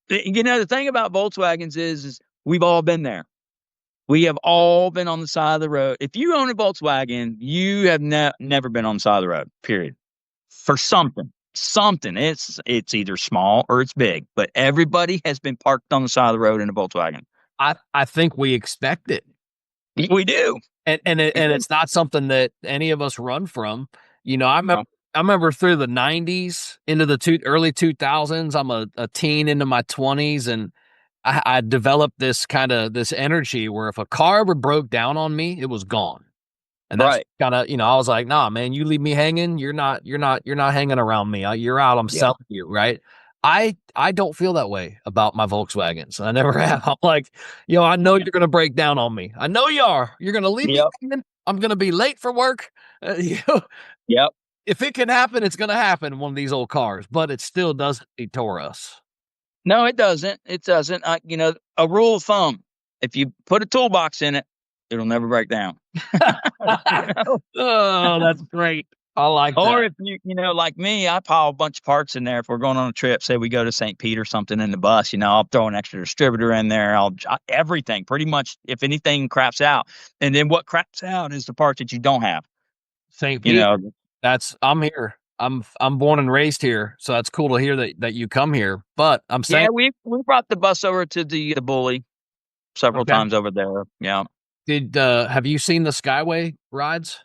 [SPEAKER 2] Because the thing about Volkswagens is we've all been there. We have all been on the side of the road. If you own a Volkswagen, you have never been on the side of the road, period. For something. It's either small or it's big, but everybody has been parked on the side of the road in a Volkswagen.
[SPEAKER 1] I think we expect it.
[SPEAKER 2] We do.
[SPEAKER 1] And it's not something that any of us run from. I remember through the 90s into the early 2000s, I'm a teen into my 20s, and I developed this energy where if a car ever broke down on me, it was gone. And that's kind of, I was like, nah, man, you leave me hanging. You're not hanging around me. You're out. I'm selling you. Right. I don't feel that way about my Volkswagens. I never have. I'm like, I know you're going to break down on me. I know you are. You're going to leave me hanging. I'm going to be late for work.
[SPEAKER 2] Yep.
[SPEAKER 1] if it can happen, it's going to happen in one of these old cars, but it still doesn't detour us.
[SPEAKER 2] No, it doesn't. It doesn't. A rule of thumb: if you put a toolbox in it, it'll never break down.
[SPEAKER 1] Oh, that's great. I like
[SPEAKER 2] Or
[SPEAKER 1] that.
[SPEAKER 2] if like me, I pile a bunch of parts in there. If we're going on a trip, say we go to St. Pete or something in the bus, I'll throw an extra distributor in there. Everything pretty much. If anything craps out, and then what craps out is the parts that you don't have.
[SPEAKER 1] St. Pete. I'm here. I'm born and raised here, so that's cool to hear that you come here. But I'm saying,
[SPEAKER 2] we brought the bus over to the Bully several times over there. Yeah.
[SPEAKER 1] Have you seen the Skyway rides?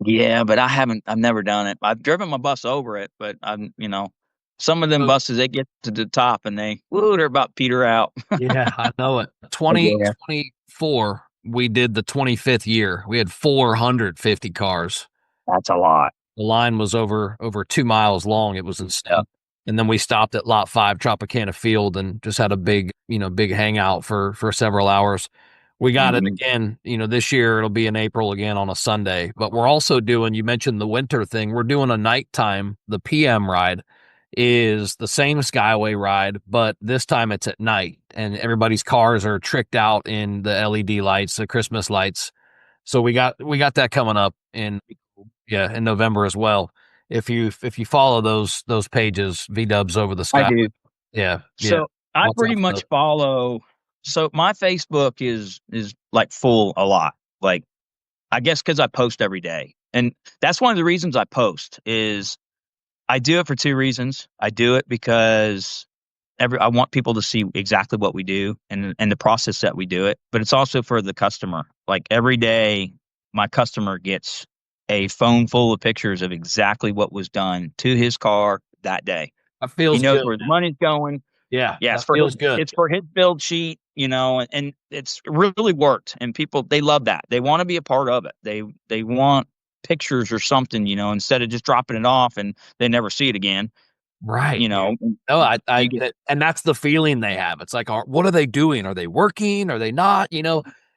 [SPEAKER 2] Yeah, but I've never done it. I've driven my bus over it, but some of them buses, they get to the top and they're about peter out.
[SPEAKER 1] Yeah, I know it. 2024, we did the 25th year. We had 450 cars.
[SPEAKER 2] That's a lot.
[SPEAKER 1] The line was over 2 miles long. It was insane. Yeah. And then we stopped at Lot 5 Tropicana Field and just had a big hangout for several hours. We got it again, this year it'll be in April again on a Sunday, but we're also doing, you mentioned the winter thing. We're doing a nighttime. The PM ride is the same Skyway ride, but this time it's at night and everybody's cars are tricked out in the LED lights, the Christmas lights. So we got that coming up in November as well. If you follow those pages, V-Dubs Over the Sky.
[SPEAKER 2] I do.
[SPEAKER 1] Yeah.
[SPEAKER 2] So I pretty much follow. So my Facebook is like full a lot. Like, I guess because I post every day. And that's one of the reasons I post is I do it for two reasons. I do it because I want people to see exactly what we do and the process that we do it. But it's also for the customer. Like every day, my customer gets a phone full of pictures of exactly what was done to his car that day.
[SPEAKER 1] It feels
[SPEAKER 2] he knows
[SPEAKER 1] good,
[SPEAKER 2] where the money's going.
[SPEAKER 1] Yeah,
[SPEAKER 2] it's
[SPEAKER 1] good.
[SPEAKER 2] It's for his build sheet, and it's really worked. And people, they love that. They want to be a part of it. They want pictures or something, instead of just dropping it off and they never see it again.
[SPEAKER 1] Right. No, and that's the feeling they have. It's like, what are they doing? Are they working? Are they not?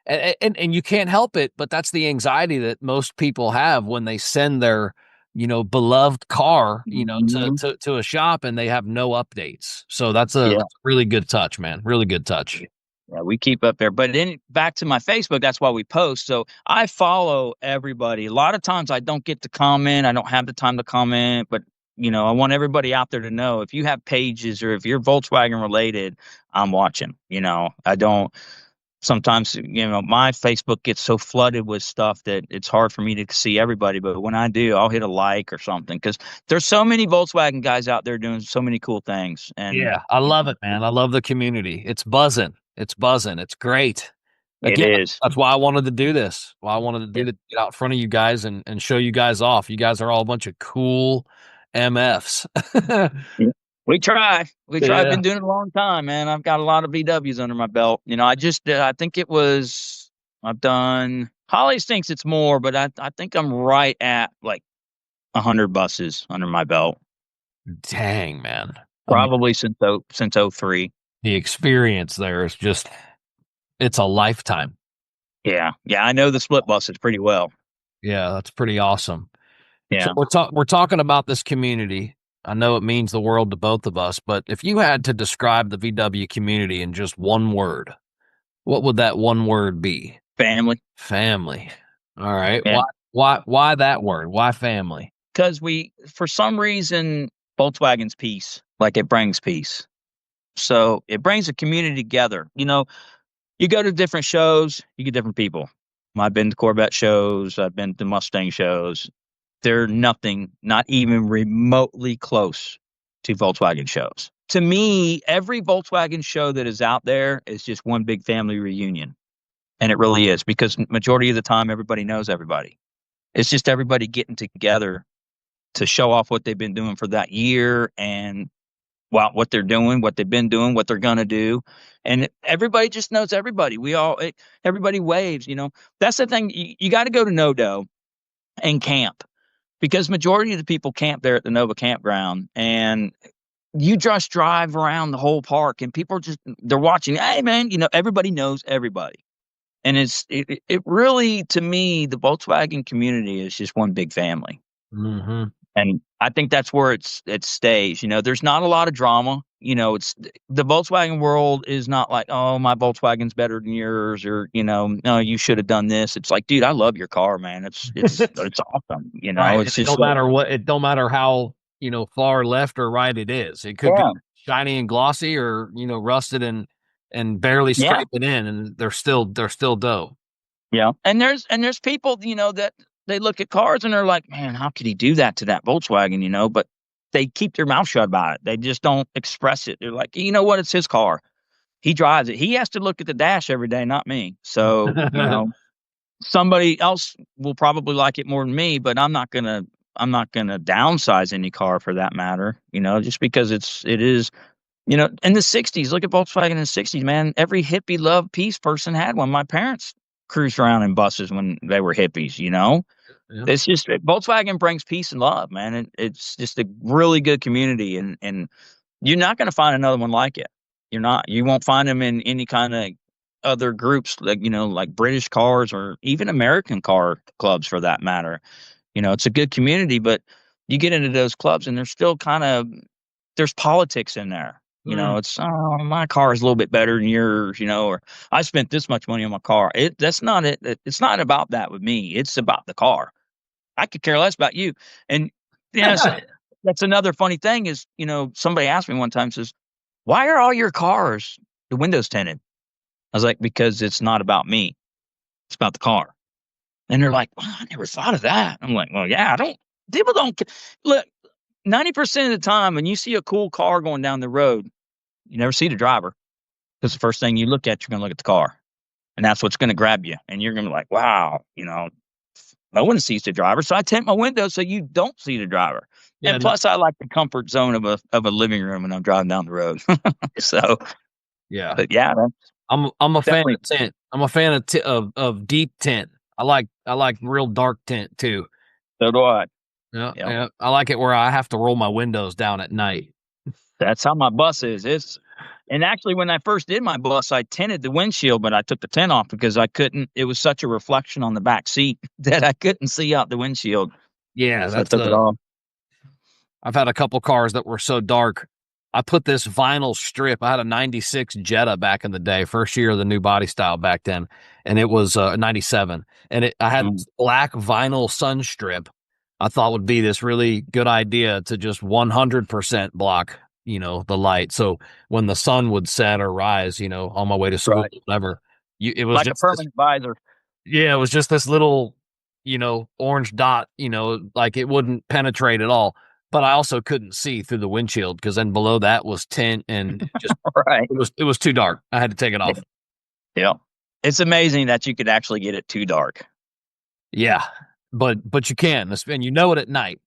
[SPEAKER 1] And you can't help it, but that's the anxiety that most people have when they send their beloved car, to a shop and they have no updates. So that's a really good touch, man. Really good touch.
[SPEAKER 2] Yeah, we keep up there. But then back to my Facebook, that's why we post. So I follow everybody. A lot of times I don't get to comment. I don't have the time to comment, but I want everybody out there to know if you have pages or if you're Volkswagen related, I'm watching. I don't. Sometimes, my Facebook gets so flooded with stuff that it's hard for me to see everybody. But when I do, I'll hit a like or something because there's so many Volkswagen guys out there doing so many cool things. And
[SPEAKER 1] yeah, I love it, man. I love the community. It's buzzing. It's great.
[SPEAKER 2] Again, it is.
[SPEAKER 1] That's why I wanted to do this. Why I wanted to get out in front of you guys and show you guys off. You guys are all a bunch of cool MFs.
[SPEAKER 2] We try. I've been doing it a long time, man. I've got a lot of VWs under my belt. I think I've done, Holly's thinks it's more, but I think I'm right at like 100 buses under my belt.
[SPEAKER 1] Dang, man.
[SPEAKER 2] Probably since 03.
[SPEAKER 1] The experience there is just, it's a lifetime.
[SPEAKER 2] Yeah. Yeah. I know the split buses pretty well.
[SPEAKER 1] Yeah. That's pretty awesome.
[SPEAKER 2] Yeah.
[SPEAKER 1] So we're talking about this community. I know it means the world to both of us, but if you had to describe the VW community in just one word, what would that one word be?
[SPEAKER 2] Family.
[SPEAKER 1] Family. All right.
[SPEAKER 2] Yeah.
[SPEAKER 1] Why that word? Why family?
[SPEAKER 2] Because for some reason, Volkswagen's peace. Like it brings peace. So it brings a community together. You go to different shows, you get different people. I've been to Corvette shows. I've been to Mustang shows. They're nothing, not even remotely close to Volkswagen shows. To me, every Volkswagen show that is out there is just one big family reunion. And it really is, because majority of the time, everybody knows everybody. It's just everybody getting together to show off what they've been doing for that year and what they're doing, what they've been doing, what they're going to do. And everybody just knows everybody. Everybody waves, That's the thing. You got to go to Nodo and camp. Because majority of the people camp there at the Nova campground, and you just drive around the whole park, and people they're watching. Hey, man, everybody knows everybody, and it really, to me, the Volkswagen community is just one big family.
[SPEAKER 1] Mm-hmm.
[SPEAKER 2] And I think that's where it stays. There's not a lot of drama. It's the Volkswagen world is not like, oh, my Volkswagen's better than yours, or no, you should have done this. It's like, dude, I love your car, man. It's awesome.
[SPEAKER 1] Right. And
[SPEAKER 2] It's
[SPEAKER 1] it
[SPEAKER 2] just
[SPEAKER 1] don't matter what, it don't matter how, far left or right it is. It could be
[SPEAKER 2] yeah,
[SPEAKER 1] shiny and glossy or, rusted and barely
[SPEAKER 2] yeah,
[SPEAKER 1] scraping in, and they're still dope.
[SPEAKER 2] yeah. And there's people that they look at cars and they're like, man, how could he do that to that Volkswagen? But they keep their mouth shut about it. They just don't express it. They're like, you know what? It's his car. He drives it. He has to look at the dash every day, not me. So, somebody else will probably like it more than me, but I'm not gonna downsize any car for that matter, just because it is, in the 60s. Look at Volkswagen in the 60s, man. Every hippie love peace person had one. My parents cruised around in buses when they were hippies.
[SPEAKER 1] Yeah.
[SPEAKER 2] It's just Volkswagen brings peace and love, man. It's just a really good community, and you're not going to find another one like it. You're not. You won't find them in any kind of other groups, like British cars or even American car clubs for that matter. It's a good community, but you get into those clubs and there's still there's politics in there.
[SPEAKER 1] Mm.
[SPEAKER 2] It's, oh, my car is a little bit better than yours, or I spent this much money on my car. That's not it. It's not about that with me. It's about the car. I could care less about you. And yes, that's another funny thing is, somebody asked me one time, says, why are all your cars, the windows tinted? I was like, because it's not about me. It's about the car. And they're like, well, I never thought of that. I'm like, well, yeah, people don't look. 90% of the time when you see a cool car going down the road, you never see the driver, because the first thing you look at, you're going to look at the car, and that's what's going to grab you. And you're going to be like, wow, no one sees the driver. So I tint my window so you don't see the driver.
[SPEAKER 1] Yeah.
[SPEAKER 2] And plus I like the comfort zone of a living room when I'm driving down the road. So,
[SPEAKER 1] Yeah.
[SPEAKER 2] but yeah, that's
[SPEAKER 1] I'm a fan
[SPEAKER 2] definitely,
[SPEAKER 1] of tint. I'm a fan of deep tint. I like real dark tint too.
[SPEAKER 2] so do I.
[SPEAKER 1] Yeah,
[SPEAKER 2] Yeah.
[SPEAKER 1] yeah. I like it where I have to roll my windows down at night.
[SPEAKER 2] That's how my bus is. And actually, when I first did my bus, I tinted the windshield, but I took the tint off because I couldn't. It was such a reflection on the back seat that I couldn't see out the windshield.
[SPEAKER 1] Yeah,
[SPEAKER 2] So I took it off.
[SPEAKER 1] I've had a couple cars that were so dark. I put this vinyl strip. I had a 96 Jetta back in the day, first year of the new body style back then. And it was 97. And I had this black vinyl sun strip. I thought would be this really good idea to just 100% block, the light. So when the sun would set or rise, on my way to school,
[SPEAKER 2] Right.
[SPEAKER 1] whatever, it was
[SPEAKER 2] Like a
[SPEAKER 1] just
[SPEAKER 2] permanent visor.
[SPEAKER 1] yeah, it was just this little, orange dot, like it wouldn't penetrate at all. But I also couldn't see through the windshield because then below that was tint and
[SPEAKER 2] Right.
[SPEAKER 1] it was too dark. I had to take it off.
[SPEAKER 2] Yeah. It's amazing that you could actually get it too dark.
[SPEAKER 1] Yeah. But you can, and it at night.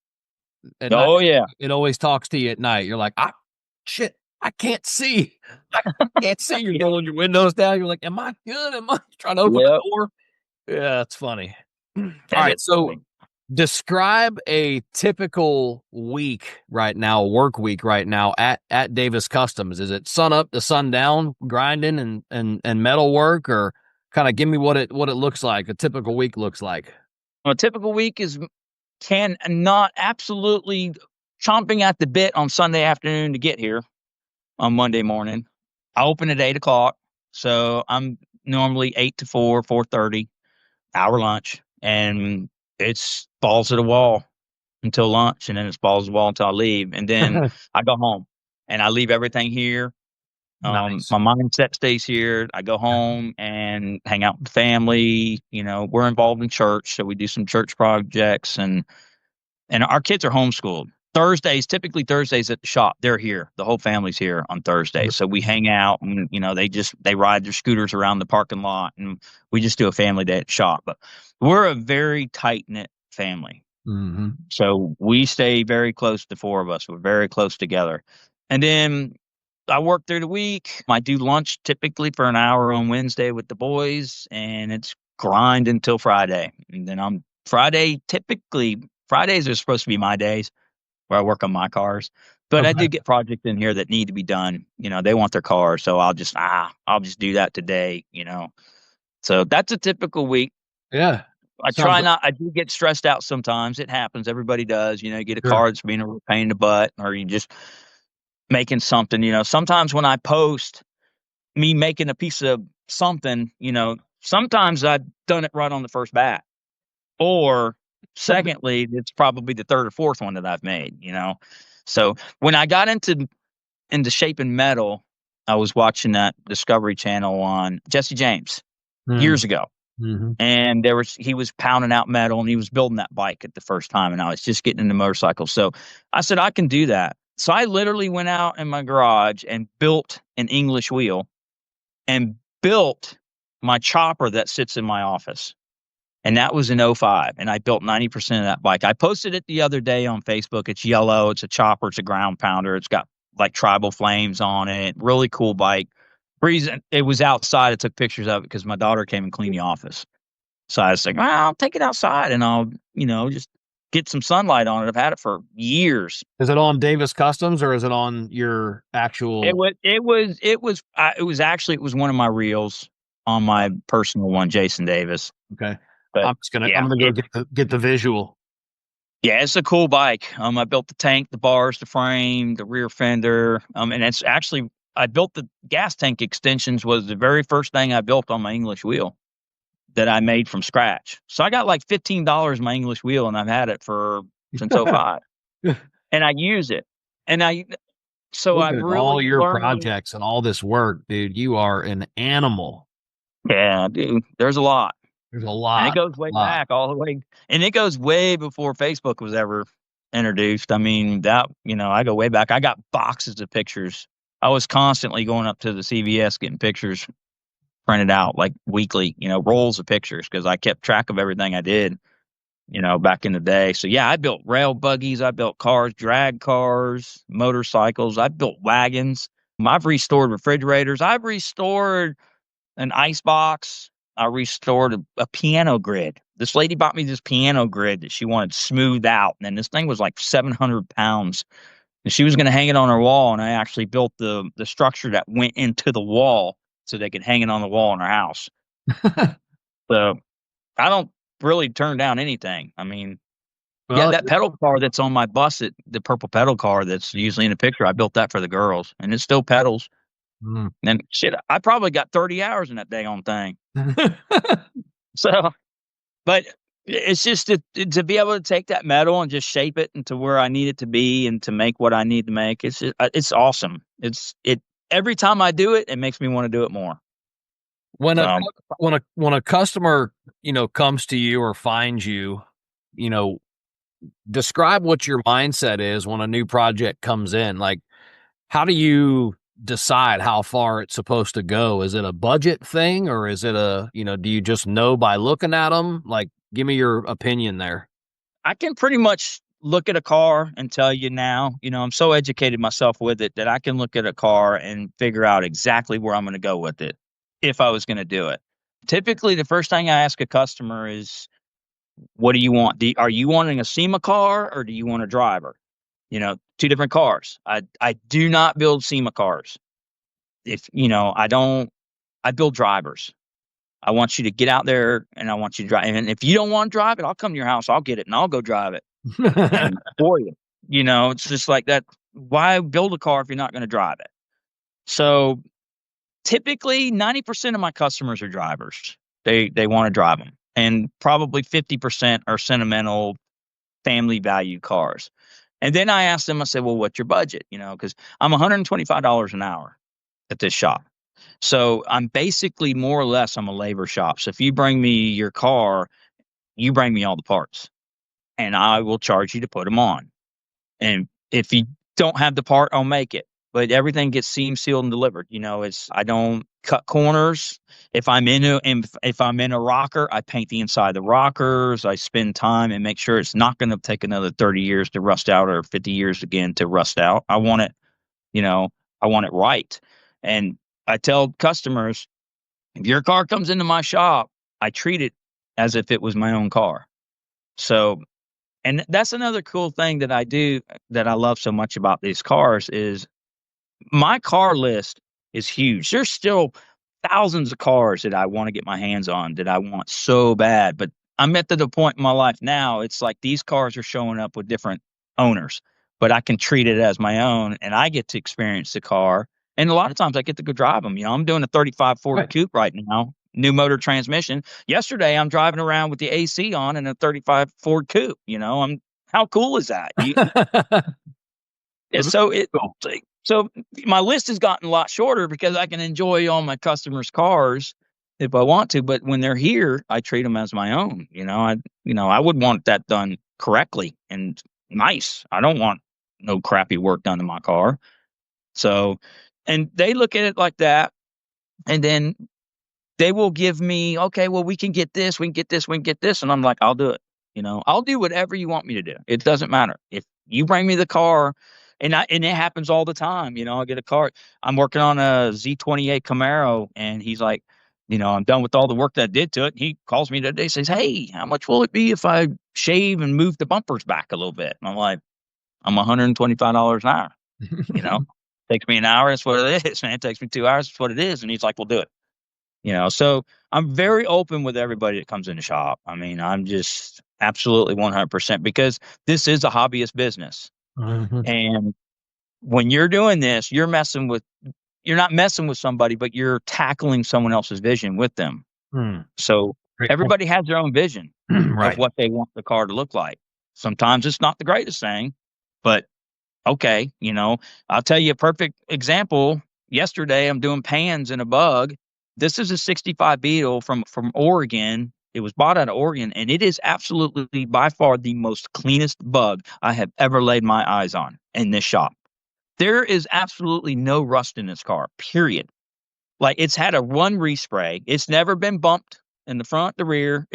[SPEAKER 1] At night,
[SPEAKER 2] Oh yeah.
[SPEAKER 1] it always talks to you at night. You're like, shit, I can't see. I can't see. You're rolling your windows down. You're like, am I good? Am I trying to open the
[SPEAKER 2] Yep.
[SPEAKER 1] door? Yeah, it's funny. All
[SPEAKER 2] That
[SPEAKER 1] right,
[SPEAKER 2] is
[SPEAKER 1] so
[SPEAKER 2] funny.
[SPEAKER 1] describe a typical week right now, work week right now at Davis Customs. Is it sun up to sundown, grinding and metal work, or kind of give me what it looks like? A typical week looks like.
[SPEAKER 2] A typical week can not absolutely chomping at the bit on Sunday afternoon to get here on Monday morning. I open at 8 o'clock, so I'm normally 8 to 4, 4:30, hour lunch, and it's balls to the wall until lunch, and then it's balls to the wall until I leave, and then I go home and I leave everything here.
[SPEAKER 1] Nice.
[SPEAKER 2] My mindset stays here. I go home and hang out with the family. We're involved in church, so we do some church projects, and our kids are homeschooled. Typically Thursdays at the shop, they're here. The whole family's here on Thursday. So we hang out and, they ride their scooters around the parking lot and we just do a family day at the shop. But we're a very tight knit family.
[SPEAKER 1] Mm-hmm.
[SPEAKER 2] So we stay very close, the four of us. We're very close together. And then I work through the week. I do lunch typically for an hour on Wednesday with the boys, and it's grind until Friday. And then Fridays are supposed to be my days where I work on my cars. But I
[SPEAKER 1] Okay.
[SPEAKER 2] do get projects in here that need to be done. They want their cars, so I'll just do that today. So that's a typical week.
[SPEAKER 1] Yeah.
[SPEAKER 2] I try not. I do get stressed out sometimes. It happens. Everybody does. You get a
[SPEAKER 1] Sure.
[SPEAKER 2] car that's being a real pain in the butt, or you just making something. Sometimes when I post me making a piece of something, sometimes I've done it right on the first bat. Or secondly, it's probably the third or fourth one that I've made. So when I got into shaping metal, I was watching that Discovery Channel on Jesse James years ago.
[SPEAKER 1] Mm-hmm.
[SPEAKER 2] And he was pounding out metal and he was building that bike at the first time. And I was just getting into motorcycles. So I said, I can do that. So I literally went out in my garage and built an English wheel and built my chopper that sits in my office. And that was in 05. And I built 90% of that bike. I posted it the other day on Facebook. It's yellow. It's a chopper. It's a ground pounder. It's got like tribal flames on it. Really cool bike. Reason it was outside. I took pictures of it because my daughter came and cleaned the office. So I was like, well, I'll take it outside and I'll, just get some sunlight on it. I've had it for years.
[SPEAKER 1] Is it on Davis Customs or is it on your actual?
[SPEAKER 2] It was actually one of my reels on my personal one, Jason Davis.
[SPEAKER 1] Okay.
[SPEAKER 2] But
[SPEAKER 1] I'm gonna go get the visual.
[SPEAKER 2] Yeah, it's a cool bike. I built the tank, the bars, the frame, the rear fender. And it's actually, I built the gas tank extensions was the very first thing I built on my English wheel that I made from scratch. So I got like $15 my English wheel and I've had it since 05. And I use it. And I really
[SPEAKER 1] all your
[SPEAKER 2] learned,
[SPEAKER 1] projects and all this work, dude. You are an animal.
[SPEAKER 2] Yeah, dude. There's a lot.
[SPEAKER 1] There's a lot.
[SPEAKER 2] And it goes way back all the way. And it goes way before Facebook was ever introduced. I mean, I go way back. I got boxes of pictures. I was constantly going up to the CVS getting pictures printed out like weekly, rolls of pictures because I kept track of everything I did, back in the day. So yeah, I built rail buggies. I built cars, drag cars, motorcycles. I built wagons. I've restored refrigerators. I've restored an ice box. I restored a piano grid. This lady bought me this piano grid that she wanted smoothed out. And this thing was like 700 pounds. And she was going to hang it on her wall. And I actually built the structure that went into the wall so they could hang it on the wall in her house. So I don't really turn down anything. I mean, that pedal car that's on my bus, the purple pedal car that's usually in the picture, I built that for the girls. And it still pedals. And shit, I probably got 30 hours in that dang thing. So, but it's just to be able to take that metal and just shape it into where I need it to be and to make what I need to make. It's awesome. Every time I do it, it makes me want to do it more.
[SPEAKER 1] When a customer, comes to you or finds you, describe what your mindset is when a new project comes in. Like, how do you decide how far it's supposed to go? Is it a budget thing or is it do you just know by looking at them? Like, give me your opinion there.
[SPEAKER 2] I can pretty much look at a car and tell you now, I'm so educated myself with it that I can look at a car and figure out exactly where I'm going to go with it if I was going to do it. Typically, the first thing I ask a customer is, what do you want? Are you wanting a SEMA car or do you want a driver? Two different cars. I do not build SEMA cars. I build drivers. I want you to get out there and I want you to drive. And if you don't want to drive it, I'll come to your house. I'll get it and I'll go drive it for you. It's just like that. Why build a car if you're not going to drive it? So typically 90% of my customers are drivers. They want to drive them. And probably 50% are sentimental family value cars. And then I asked them, I said, well, what's your budget? Because I'm $125 an hour at this shop. So I'm basically more or less, I'm a labor shop. So if you bring me your car, you bring me all the parts and I will charge you to put them on. And if you don't have the part, I'll make it. But everything gets seam sealed and delivered. I don't cut corners. If I'm in a rocker, I paint the inside of the rockers. I spend time and make sure it's not going to take another 30 years to rust out or 50 years again to rust out. I want it, I want it right. And I tell customers, if your car comes into my shop, I treat it as if it was my own car. So, and that's another cool thing that I do that I love so much about these cars is my car list is huge. There's still thousands of cars that I want to get my hands on that I want so bad, but I'm at the point in my life now. It's like these cars are showing up with different owners, but I can treat it as my own, and I get to experience the car. And a lot of times I get to go drive them. I'm doing a 35 Ford
[SPEAKER 1] Right.
[SPEAKER 2] Coupe right now, new motor transmission. Yesterday, I'm driving around with the AC on in a 35 Ford Coupe. How cool is that?
[SPEAKER 1] Very
[SPEAKER 2] So it
[SPEAKER 1] cool.
[SPEAKER 2] so my list has gotten a lot shorter because I can enjoy all my customers' cars if I want to. But when they're here, I treat them as my own. I would want that done correctly and nice. I don't want no crappy work done to my car. So, and they look at it like that, and then they will give me, okay, well, we can get this, we can get this, we can get this. And I'm like, I'll do it. I'll do whatever you want me to do. It doesn't matter. If you bring me the car, and it happens all the time, I get a car. I'm working on a Z28 Camaro, and he's like, I'm done with all the work that I did to it. He calls me today, says, hey, how much will it be if I shave and move the bumpers back a little bit? And I'm like, I'm $125 an hour. Takes me an hour. That's what it is, man. It takes me 2 hours. That's what it is. And he's like, we'll do it. So I'm very open with everybody that comes in the shop. I mean, I'm just absolutely 100% because this is a hobbyist business.
[SPEAKER 1] Mhm.
[SPEAKER 2] And when you're doing this, you're not messing with somebody, but you're tackling someone else's vision with them.
[SPEAKER 1] Hmm.
[SPEAKER 2] So
[SPEAKER 1] Great point.
[SPEAKER 2] everybody has their own vision of
[SPEAKER 1] Right.
[SPEAKER 2] what they want the car to look like. Sometimes it's not the greatest thing, but okay, I'll tell you a perfect example. Yesterday, I'm doing pans in a Bug. This is a 65 Beetle from Oregon. It was bought out of Oregon, and it is absolutely by far the most cleanest Bug I have ever laid my eyes on in this shop. There is absolutely no rust in this car, period. Like, it's had a one respray. It's never been bumped in the front, the rear.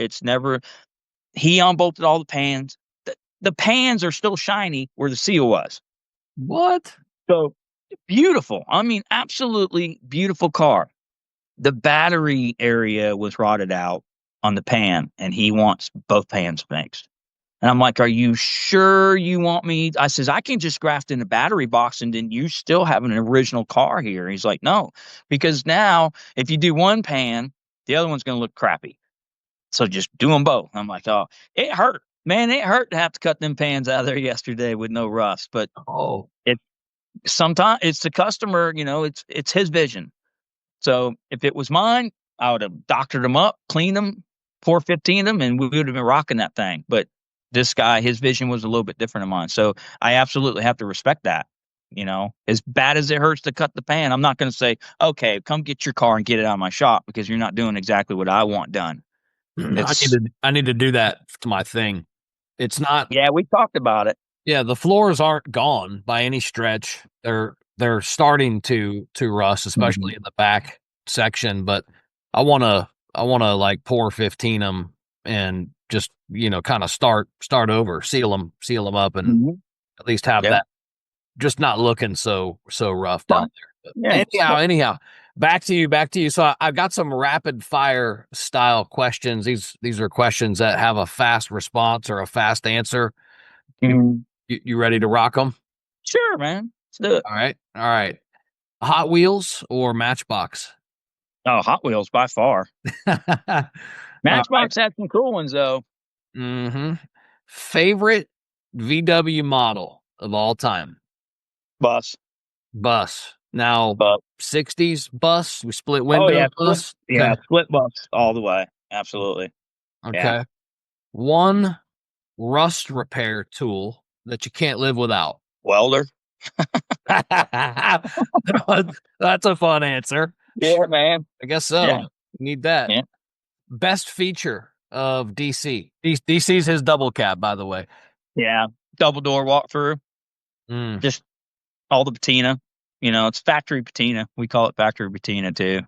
[SPEAKER 2] He unbolted all the pans. The pans are still shiny where the seal was.
[SPEAKER 1] What?
[SPEAKER 2] So beautiful. I mean, absolutely beautiful car. The battery area was rotted out on the pan, and he wants both pans fixed. And I'm like, are you sure you want me? I says, I can just graft in a battery box and then you still have an original car here. He's like, no, because now if you do one pan, the other one's going to look crappy. So just do them both. I'm like, oh, it hurt. Man, it hurt to have to cut them pans out of there yesterday with no rust. But
[SPEAKER 1] Oh,
[SPEAKER 2] sometimes it's the customer, it's his vision. So if it was mine, I would have doctored them up, cleaned them, 415 them, and we would have been rocking that thing. But this guy, his vision was a little bit different than mine. So I absolutely have to respect that. As bad as it hurts to cut the pan, I'm not going to say, okay, come get your car and get it out of my shop because you're not doing exactly what I want done.
[SPEAKER 1] I need to do that to my thing. It's not.
[SPEAKER 2] Yeah, we talked about it.
[SPEAKER 1] Yeah, the floors aren't gone by any stretch. They're starting to rust, especially in the back section. But I wanna like pour 15 them and just kind of start over, seal them up, and at least have that just not looking so rough down there. But anyhow, back to you. So I've got some rapid fire style questions. These are questions that have a fast response or a fast answer. You ready to rock them?
[SPEAKER 2] Sure, man. Let's do it.
[SPEAKER 1] All right. Hot Wheels or Matchbox?
[SPEAKER 2] Oh, Hot Wheels by far.
[SPEAKER 1] All
[SPEAKER 2] Matchbox had some cool ones though.
[SPEAKER 1] right. Favorite VW model of all time?
[SPEAKER 2] Bus.
[SPEAKER 1] Now,
[SPEAKER 2] But
[SPEAKER 1] 60s bus. We split
[SPEAKER 2] oh
[SPEAKER 1] window
[SPEAKER 2] yeah,
[SPEAKER 1] bus.
[SPEAKER 2] yeah, split bus all the way. Absolutely.
[SPEAKER 1] Okay.
[SPEAKER 2] Yeah.
[SPEAKER 1] One rust repair tool that you can't live without.
[SPEAKER 2] Welder.
[SPEAKER 1] That's a fun answer.
[SPEAKER 2] Yeah, man.
[SPEAKER 1] I guess so.
[SPEAKER 2] Yeah.
[SPEAKER 1] Need that.
[SPEAKER 2] Yeah.
[SPEAKER 1] Best feature of DC. DC's his double cab, by the way.
[SPEAKER 2] Yeah. Double door walkthrough. Just all the patina. It's factory patina. We call it factory patina too.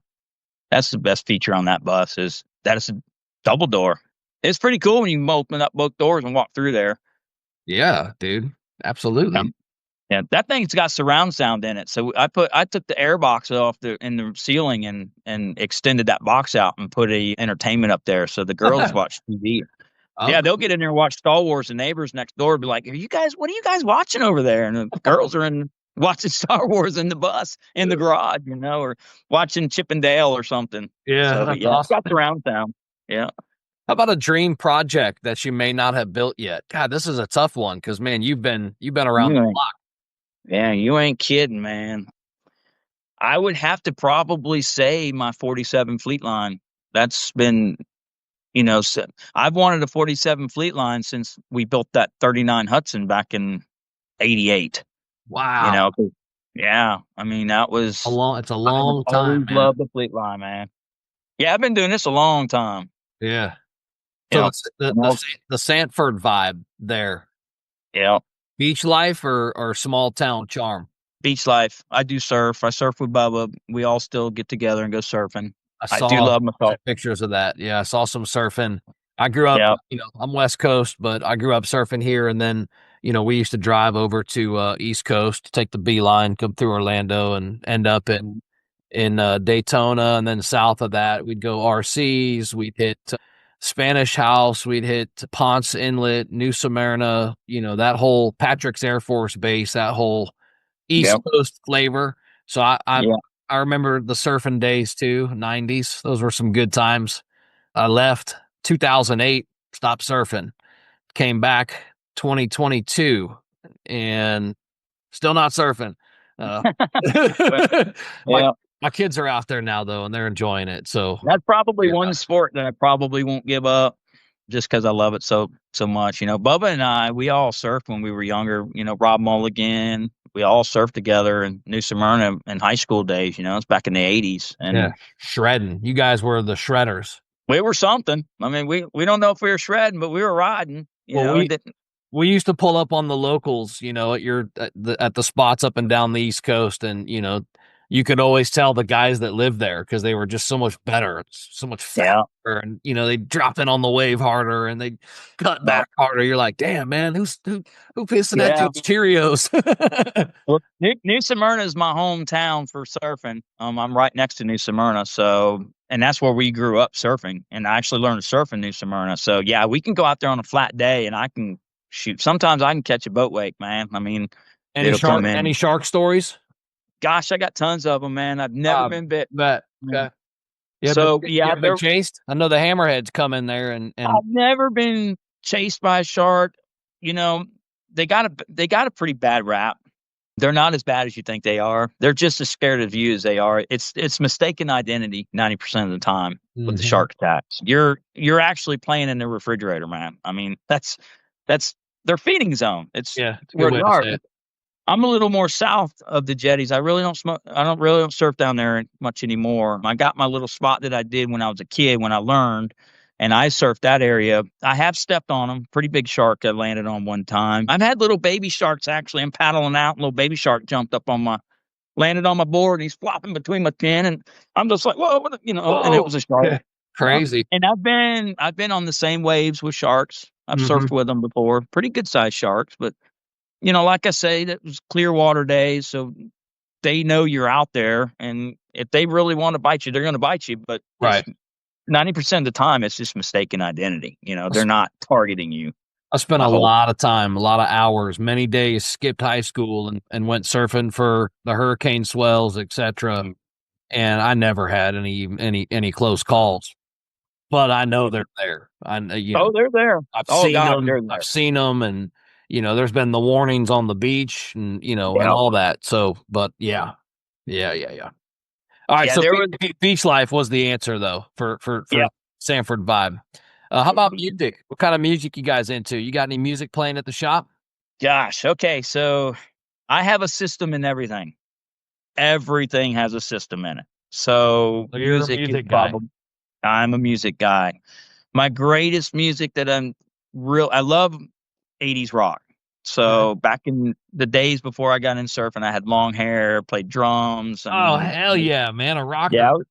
[SPEAKER 2] That's the best feature on that bus is that it's a double door. It's pretty cool when you can open up both doors and walk through there.
[SPEAKER 1] Yeah, dude. Absolutely.
[SPEAKER 2] Yeah, that thing's got surround sound in it. So I took the air box off in the ceiling and extended that box out and put a entertainment up there so the girls watch TV. Yeah, they'll get in there and watch Star Wars. The neighbors next door be like, what are you guys watching over there? And the girls are watching Star Wars in the bus in the garage, or watching Chip and Dale or something.
[SPEAKER 1] Yeah,
[SPEAKER 2] so,
[SPEAKER 1] that's
[SPEAKER 2] yeah,
[SPEAKER 1] awesome.
[SPEAKER 2] it's got surround sound. Yeah.
[SPEAKER 1] How about a dream project that you may not have built yet? God, this is a tough one because man, you've been around
[SPEAKER 2] You
[SPEAKER 1] the
[SPEAKER 2] ain't,
[SPEAKER 1] block.
[SPEAKER 2] yeah, you ain't kidding, man. I would have to probably say my 47 Fleet Line. That's been, I've wanted a 47 Fleet Line since we built that 39 Hudson back in '88. You
[SPEAKER 1] Wow,
[SPEAKER 2] know, 'cause- yeah, I mean,
[SPEAKER 1] it's a
[SPEAKER 2] I have
[SPEAKER 1] long time,
[SPEAKER 2] always
[SPEAKER 1] man.
[SPEAKER 2] loved the Fleet Line, man. Yeah, I've been doing this a long time.
[SPEAKER 1] Yeah. So
[SPEAKER 2] Yeah. And also,
[SPEAKER 1] the Sanford vibe there,
[SPEAKER 2] yeah.
[SPEAKER 1] beach life or small town charm.
[SPEAKER 2] Beach life. I do surf. I surf with Bubba. We all still get together and go surfing.
[SPEAKER 1] I
[SPEAKER 2] I do
[SPEAKER 1] saw
[SPEAKER 2] love myself.
[SPEAKER 1] pictures of that. Yeah, I saw some surfing. I grew up,
[SPEAKER 2] Yeah.
[SPEAKER 1] I'm West Coast, but I grew up surfing here, and then we used to drive over to East Coast, take the beeline, come through Orlando, and end up in Daytona, and then south of that, we'd go RCs, we'd hit Spanish House, we'd hit Ponce Inlet, New Smyrna, that whole Patrick's Air Force Base, that whole East
[SPEAKER 2] Yep.
[SPEAKER 1] Coast flavor. So
[SPEAKER 2] Yeah.
[SPEAKER 1] I remember the surfing days too, 90s. Those were some good times. I left 2008, stopped surfing, came back 2022, and still not surfing. Uh,
[SPEAKER 2] But,
[SPEAKER 1] my
[SPEAKER 2] yeah.
[SPEAKER 1] my kids are out there now though, and they're enjoying it. So
[SPEAKER 2] That's probably
[SPEAKER 1] yeah,
[SPEAKER 2] one sport that I probably won't give up just because I love it so much. Bubba and I, we all surfed when we were younger. Rob Mulligan, we all surfed together in New Smyrna in high school days. It's back in the '80s,
[SPEAKER 1] yeah,
[SPEAKER 2] and
[SPEAKER 1] shredding. You guys were the shredders.
[SPEAKER 2] we were something. I mean, we don't know if we were shredding, but we were riding.
[SPEAKER 1] Well,
[SPEAKER 2] It didn't.
[SPEAKER 1] we used to pull up on the locals, at the spots up and down the East Coast, and you could always tell the guys that lived there because they were just so much better, so much faster,
[SPEAKER 2] Yeah.
[SPEAKER 1] and they drop in on the wave harder and they cut
[SPEAKER 2] Oh,
[SPEAKER 1] back harder. You're like, damn man, who pissing at
[SPEAKER 2] yeah.
[SPEAKER 1] those Cheerios?
[SPEAKER 2] Well, New Smyrna is my hometown for surfing. I'm right next to New Smyrna, and that's where we grew up surfing. And I actually learned to surf in New Smyrna. So yeah, we can go out there on a flat day, and I can shoot. Sometimes I can catch a boat wake, man. I mean, it'll come
[SPEAKER 1] Any
[SPEAKER 2] in.
[SPEAKER 1] shark stories?
[SPEAKER 2] Gosh, I got tons of them, man. I've never been bit.
[SPEAKER 1] Bet. Okay.
[SPEAKER 2] So
[SPEAKER 1] You
[SPEAKER 2] yeah,
[SPEAKER 1] have been chased? I know the hammerheads come in there and
[SPEAKER 2] I've never been chased by a shark. You know, they got a pretty bad rap. They're not as bad as you think they are. They're just as scared of you as they are. It's mistaken identity 90% of the time with the
[SPEAKER 1] Mhm.
[SPEAKER 2] shark attacks. You're actually playing in the refrigerator, man. I mean, that's their feeding zone. It's
[SPEAKER 1] Yeah, it's a good
[SPEAKER 2] where they
[SPEAKER 1] way to
[SPEAKER 2] are.
[SPEAKER 1] say it.
[SPEAKER 2] I'm a little more south of the jetties. I really don't smoke. I don't really don't surf down there much anymore. I got my little spot that I did when I was a kid when I learned, and I surfed that area. I have stepped on them. Pretty big shark I landed on one time. I've had little baby sharks actually. I'm paddling out, and little baby shark jumped up on landed on my board, and he's flopping between my fin, and I'm just like, whoa, and it
[SPEAKER 1] Whoa.
[SPEAKER 2] was a shark.
[SPEAKER 1] Crazy.
[SPEAKER 2] And I've been on the same waves with sharks. I've
[SPEAKER 1] Mhm.
[SPEAKER 2] surfed with them before. Pretty good sized sharks, but like I say, that was clear water days, so they know you're out there, and if they really want to bite you, they're going to bite you. But it's
[SPEAKER 1] Right.
[SPEAKER 2] 90% of the time, it's just mistaken identity.
[SPEAKER 1] I
[SPEAKER 2] They're not targeting you.
[SPEAKER 1] I spent
[SPEAKER 2] I
[SPEAKER 1] a
[SPEAKER 2] hope.
[SPEAKER 1] lot of time, a lot of hours, many days, skipped high school and went surfing for the hurricane swells, etc. And I never had any close calls, but I know they're there.
[SPEAKER 2] Oh, they're there.
[SPEAKER 1] I've
[SPEAKER 2] Oh
[SPEAKER 1] seen
[SPEAKER 2] God,
[SPEAKER 1] them.
[SPEAKER 2] they're
[SPEAKER 1] I've
[SPEAKER 2] there.
[SPEAKER 1] seen them, and there's been the warnings on the beach, and and
[SPEAKER 2] Yeah,
[SPEAKER 1] all that. So, but yeah, yeah, yeah, yeah. All right,
[SPEAKER 2] yeah,
[SPEAKER 1] so
[SPEAKER 2] there was.
[SPEAKER 1] beach life was the answer though for
[SPEAKER 2] Yeah,
[SPEAKER 1] Sanford vibe. How about music? What kind of music you guys into? You got any music playing at the shop?
[SPEAKER 2] gosh. Okay, so I have a system in everything. Everything has a system in it. So
[SPEAKER 1] So you're a
[SPEAKER 2] music is
[SPEAKER 1] music guy.
[SPEAKER 2] probably. I'm a music guy. My greatest music that I love 80s rock.
[SPEAKER 1] Okay.
[SPEAKER 2] So back in the days before I got in surfing, I had long hair, played drums. I
[SPEAKER 1] Oh
[SPEAKER 2] mean,
[SPEAKER 1] hell yeah, man! A
[SPEAKER 2] yeah,
[SPEAKER 1] rocker,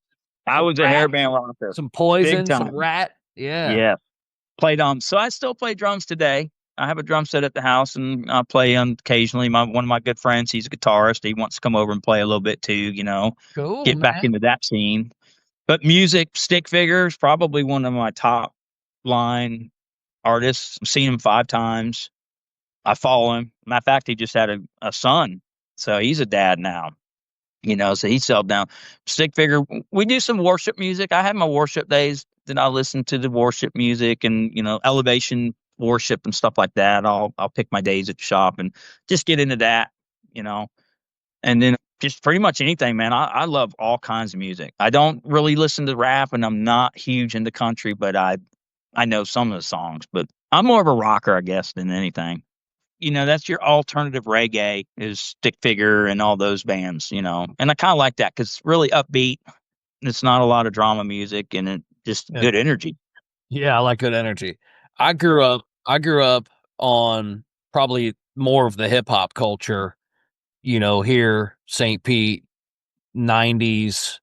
[SPEAKER 2] I
[SPEAKER 1] some
[SPEAKER 2] was a
[SPEAKER 1] rat,
[SPEAKER 2] hairband rocker,
[SPEAKER 1] some
[SPEAKER 2] big
[SPEAKER 1] poison, some
[SPEAKER 2] time.
[SPEAKER 1] rat. Yeah.
[SPEAKER 2] Yeah, played so I still play drums today. I have a drum set at the house, and I play occasionally. One of my good friends, he's a guitarist. He wants to come over and play a little bit too.
[SPEAKER 1] Cool,
[SPEAKER 2] Get back
[SPEAKER 1] man.
[SPEAKER 2] into that scene. But music, stick figures, probably one of my top line artists. I've seen him 5 times. I follow him. Matter of fact, he just had a son, so he's a dad now. So he settled down. Stick figure. We do some worship music. I have my worship days then I listen to the worship music and, elevation worship and stuff like that. I'll pick my days at the shop and just get into that, you know, and then just pretty much anything, man. I love all kinds of music. I don't really listen to rap, and I'm not huge into country, but I know some of the songs, but I'm more of a rocker, I guess, than anything. That's your alternative reggae is Stick Figure and all those bands, and I kind of like that because it's really upbeat. It's not a lot of drama music and it just
[SPEAKER 1] Yeah.
[SPEAKER 2] good energy.
[SPEAKER 1] Yeah, I like good energy. I grew up on probably more of the hip hop culture, here, St. Pete, 90s,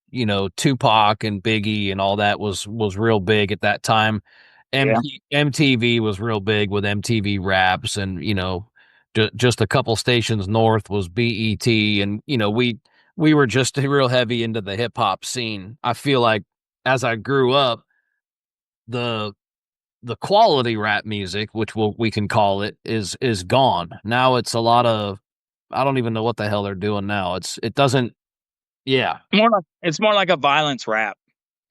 [SPEAKER 1] Tupac and Biggie and all that was real big at that time.
[SPEAKER 2] Yeah.
[SPEAKER 1] MTV was real big with MTV Raps, and just a couple stations north was BET, and we were just real heavy into the hip hop scene. I feel like as I grew up, the the quality rap music, which we can call it, is gone. Now it's a lot of, I don't even know what the hell they're doing now. It doesn't. Yeah,
[SPEAKER 2] It's more like a violence rap,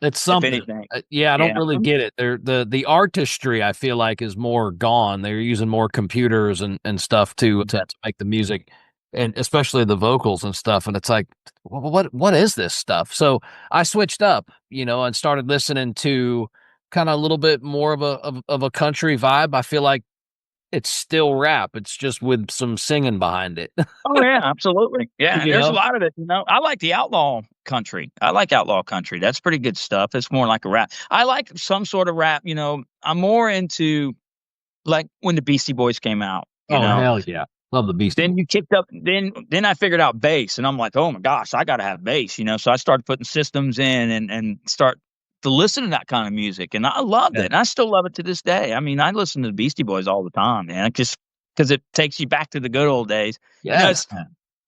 [SPEAKER 1] it's
[SPEAKER 2] if
[SPEAKER 1] something.
[SPEAKER 2] anything.
[SPEAKER 1] Yeah, I don't
[SPEAKER 2] Yeah.
[SPEAKER 1] really get it. The artistry, I feel like, is more gone. They're using more computers and stuff to make the music, and especially the vocals and stuff. And it's like, what is this stuff? So I switched up, and started listening to kind of a little bit more of a country vibe. I feel like it's still rap. It's just with some singing behind it.
[SPEAKER 2] Oh yeah, absolutely. Yeah, and
[SPEAKER 1] you
[SPEAKER 2] there's a
[SPEAKER 1] know?
[SPEAKER 2] lot of it. I like the outlaw country. I like outlaw country. That's pretty good stuff. It's more like a rap. I like some sort of rap. I'm more into like when the Beastie Boys came out.
[SPEAKER 1] Oh hell yeah, love the Beastie
[SPEAKER 2] Then
[SPEAKER 1] Boys.
[SPEAKER 2] you kicked up. Then I figured out bass, and I'm like, oh my gosh, I got to have bass. So I started putting systems in and start to listen to that kind of music, and I loved
[SPEAKER 1] Yeah.
[SPEAKER 2] it. And I still love it to this day. I mean, I listen to the Beastie Boys all the time, man, just because it takes you back to the good old days.
[SPEAKER 1] Yes.
[SPEAKER 2] It's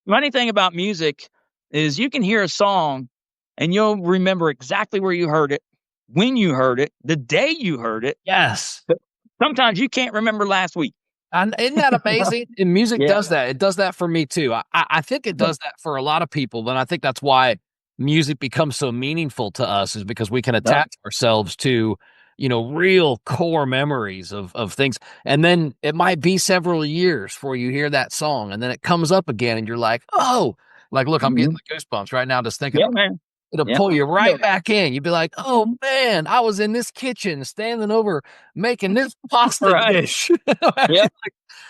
[SPEAKER 2] funny thing about music is you can hear a song, and you'll remember exactly where you heard it, when you heard it, the day you heard it.
[SPEAKER 1] Yes.
[SPEAKER 2] But sometimes you can't remember last week.
[SPEAKER 1] And isn't that amazing? And music
[SPEAKER 2] Yeah.
[SPEAKER 1] does that. It does that for me too. I think it does that for a lot of people, but I think that's why music becomes so meaningful to us, is because we can
[SPEAKER 2] Yeah.
[SPEAKER 1] attach ourselves to, real core memories of things. And then it might be several years before you hear that song, and then it comes up again and you're like, oh, like, look, I'm getting
[SPEAKER 2] Mhm.
[SPEAKER 1] the goosebumps right now just thinking
[SPEAKER 2] Yeah,
[SPEAKER 1] about it.
[SPEAKER 2] man.
[SPEAKER 1] It'll
[SPEAKER 2] Yeah.
[SPEAKER 1] pull you right back in. You'd be like, oh man, I was in this kitchen standing over making this pasta
[SPEAKER 2] Right.
[SPEAKER 1] dish.
[SPEAKER 2] Yep.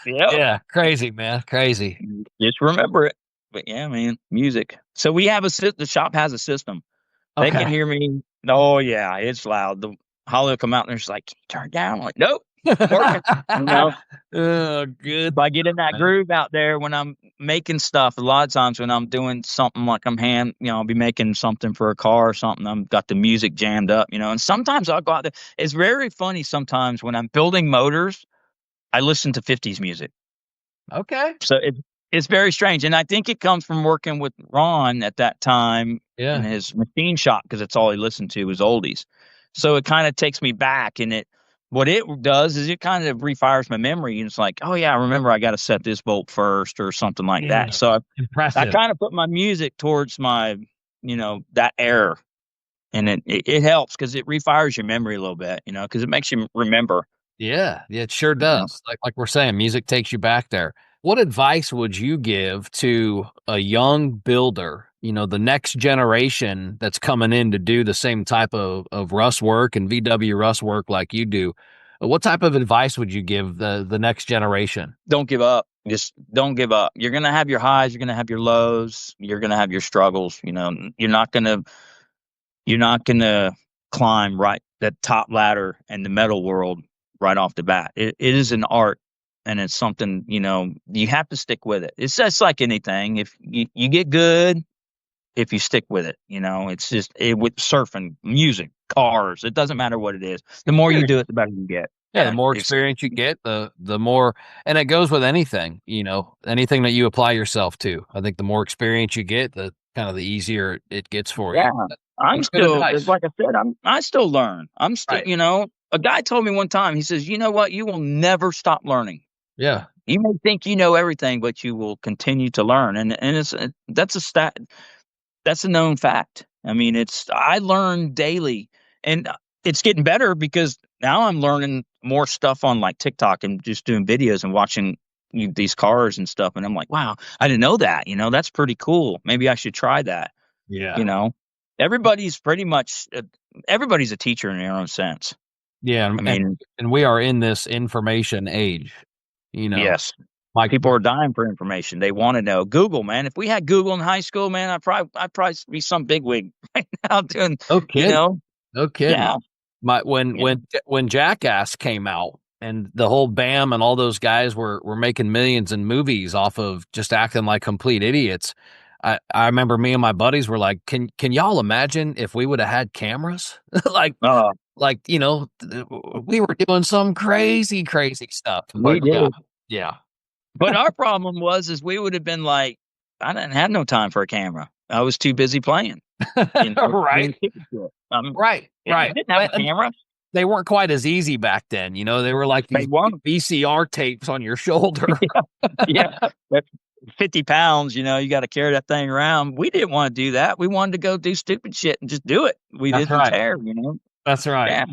[SPEAKER 2] Yep.
[SPEAKER 1] Yeah, crazy, man, crazy.
[SPEAKER 2] Just remember it. But yeah, man, music. So we have the shop has a system. They can
[SPEAKER 1] Okay.
[SPEAKER 2] hear me. Oh yeah, it's loud. The Holly will come out and there's like, can you turn it down? I'm like, nope, I'm working. You know,
[SPEAKER 1] Oh, good.
[SPEAKER 2] if I get in that
[SPEAKER 1] Man.
[SPEAKER 2] groove out there when I'm making stuff, a lot of times when I'm doing something like I'll be making something for a car or something. I've got the music jammed up, and sometimes I'll go out there. It's very funny sometimes when I'm building motors, I listen to 50s music.
[SPEAKER 1] Okay.
[SPEAKER 2] So it's very strange, and I think it comes from working with Ron at that time in
[SPEAKER 1] Yeah.
[SPEAKER 2] his machine shop because it's all he listened to was oldies. So it kind of takes me back, and what it does is it kind of refires my memory, and it's like, oh yeah, I remember I got to set this bolt first or something like
[SPEAKER 1] Yeah.
[SPEAKER 2] that. So I
[SPEAKER 1] Impressive.
[SPEAKER 2] kind of put my music towards my that era, and it helps because it refires your memory a little bit, because it makes you remember.
[SPEAKER 1] Yeah, yeah, it sure
[SPEAKER 2] You know?
[SPEAKER 1] does. Like we're saying, music takes you back there. What advice would you give to a young builder, the next generation that's coming in to do the same type of rust work and VW rust work like you do? What type of advice would you give the next generation?
[SPEAKER 2] Don't give up. Just don't give up. You're gonna have your highs. You're gonna have your lows. You're gonna have your struggles. You're not gonna climb right that top ladder in the metal world right off the bat. It is an art, and it's something you have to stick with it. It's just like anything. If you get good, if you stick with it, it's just with surfing, music, cars. It doesn't matter what it is. The more you do it, the better you get.
[SPEAKER 1] Yeah, the
[SPEAKER 2] Yeah,
[SPEAKER 1] more
[SPEAKER 2] it's
[SPEAKER 1] experience you get, the more, and it goes with anything, anything that you apply yourself to. I think the more experience you get, the kind of the easier it gets for you.
[SPEAKER 2] yeah. I'm
[SPEAKER 1] That's good
[SPEAKER 2] still,
[SPEAKER 1] advice.
[SPEAKER 2] like I said, I still learn. I'm still,
[SPEAKER 1] Right.
[SPEAKER 2] a guy told me one time, he says, you know what? You will never stop learning.
[SPEAKER 1] Yeah.
[SPEAKER 2] You may think you know everything, but you will continue to learn. And that's a stat. That's a known fact. I mean, I learn daily. And it's getting better because now I'm learning more stuff on like TikTok and just doing videos and watching these cars and stuff. And I'm like, wow, I didn't know that. That's pretty cool. Maybe I should try that.
[SPEAKER 1] Yeah.
[SPEAKER 2] Everybody's pretty much everybody's a teacher in their own sense.
[SPEAKER 1] Yeah.
[SPEAKER 2] I mean,
[SPEAKER 1] and we are in this information age,
[SPEAKER 2] yes,
[SPEAKER 1] Like
[SPEAKER 2] people are dying for information. They want to know. Google, man. If we had Google in high school, man, I'd probably be some bigwig right now doing,
[SPEAKER 1] no kidding. No kidding.
[SPEAKER 2] yeah.
[SPEAKER 1] When Jackass came out and the whole BAM and all those guys were making millions in movies off of just acting like complete idiots. I remember me and my buddies were like, can y'all imagine if we would have had cameras? like we were doing some crazy stuff.
[SPEAKER 2] We did.
[SPEAKER 1] Yeah.
[SPEAKER 2] But our problem is we would have been like, I didn't have no time for a camera. I was too busy playing.
[SPEAKER 1] Right. Right.
[SPEAKER 2] I didn't have a camera.
[SPEAKER 1] They weren't quite as easy back then. They were like these VCR tapes on your shoulder.
[SPEAKER 2] Yeah. 50 pounds, you got to carry that thing around. We didn't want to do that. We wanted to go do stupid shit and just do it. We didn't care,
[SPEAKER 1] That's right.
[SPEAKER 2] Yeah.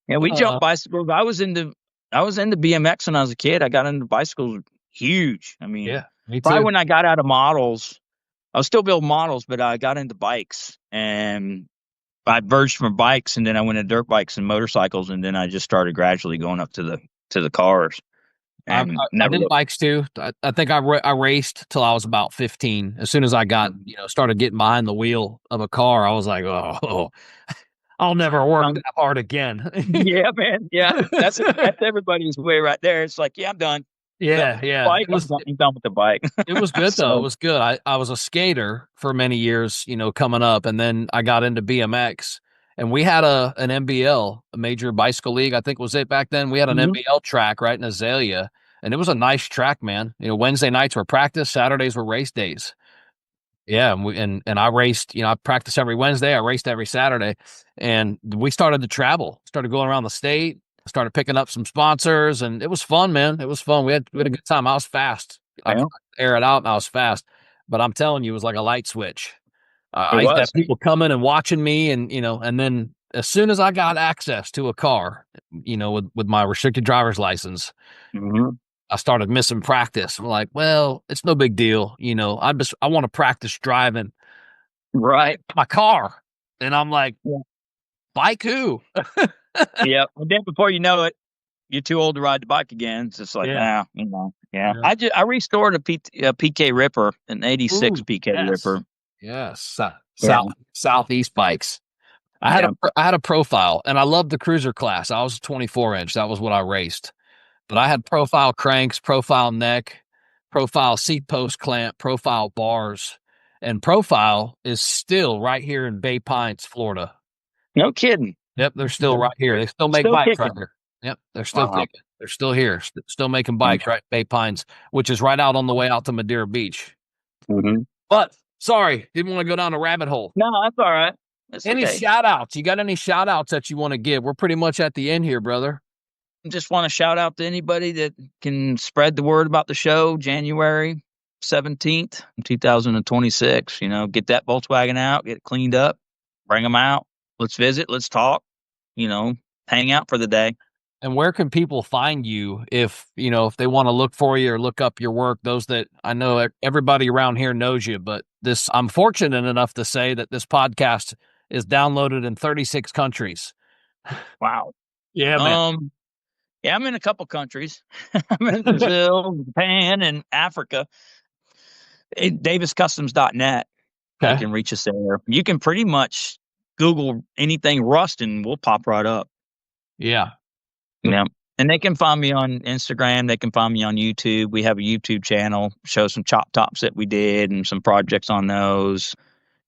[SPEAKER 2] Yeah, we jumped bicycles. I was into BMX when I was a kid. I got into bicycles huge. I mean,
[SPEAKER 1] yeah, me too.
[SPEAKER 2] Probably when I got out of models, I was still building models, but I got into bikes and I verged from bikes, and then I went to dirt bikes and motorcycles, and then I just started gradually going up to the cars.
[SPEAKER 1] I did bikes too. I think I raced till I was about 15. As soon as I got, started getting behind the wheel of a car, I was like, oh, I'll never work that hard again.
[SPEAKER 2] Yeah, man. Yeah, that's everybody's way right there. It's like, yeah, I'm done.
[SPEAKER 1] Yeah.
[SPEAKER 2] Bike, I'm done with the bike.
[SPEAKER 1] It was good though. It was good. I was a skater for many years, coming up, and then I got into BMX. And we had an MBL, a major bicycle league, I think was it back then. We had an MBL track right in Azalea, and it was a nice track, man. Wednesday nights were practice, Saturdays were race days. Yeah, and I raced, I practiced every Wednesday, I raced every Saturday, and we started to travel, started going around the state, started picking up some sponsors, and it was fun, man. It was fun. We had a good time. I was fast. I could air it out, and I was fast. But I'm telling you, it was like a light switch. I used to have people coming and watching me, and and then as soon as I got access to a car, with my restricted driver's license, I started missing practice. I'm like, well, it's no big deal, I want to practice driving my car, and I'm like, bike who?
[SPEAKER 2] Yeah, and then before you know it, you're too old to ride the bike again. It's just like, yeah. I restored a PK Ripper, an '86 PK Ripper.
[SPEAKER 1] Yes, Southeast bikes. I had a profile, and I loved the cruiser class. I was a 24-inch. That was what I raced. But I had profile cranks, profile neck, profile seat post clamp, profile bars, and profile is still right here in Bay Pines, Florida.
[SPEAKER 2] No kidding.
[SPEAKER 1] Yep, they're still right here. They still make bikes right here. Yep, they're still kicking. They're still here, still making bikes right Bay Pines, which is right out on the way out to Madeira Beach. But sorry, didn't want to go down a rabbit hole.
[SPEAKER 2] No, that's all right.
[SPEAKER 1] Any shout outs? You got any shout outs that you want to give? We're pretty much at the end here, brother.
[SPEAKER 2] Just want to shout out to anybody that can spread the word about the show. January 17th, 2026. Get that Volkswagen out, get it cleaned up, bring them out. Let's visit. Let's talk. Hang out for the day.
[SPEAKER 1] And where can people find you if they want to look for you or look up your work? Those that I know everybody around here knows you, but I'm fortunate enough to say that this podcast is downloaded in 36 countries.
[SPEAKER 2] Wow.
[SPEAKER 1] Yeah, man.
[SPEAKER 2] Yeah, I'm in a couple countries. I'm in Brazil, Japan, and Africa. DavisCustoms.net. You can reach us there. You can pretty much Google anything rust and we'll pop right up.
[SPEAKER 1] Yeah.
[SPEAKER 2] Yeah. And they can find me on Instagram. They can find me on YouTube. We have a YouTube channel, show some chop tops that we did and some projects on those.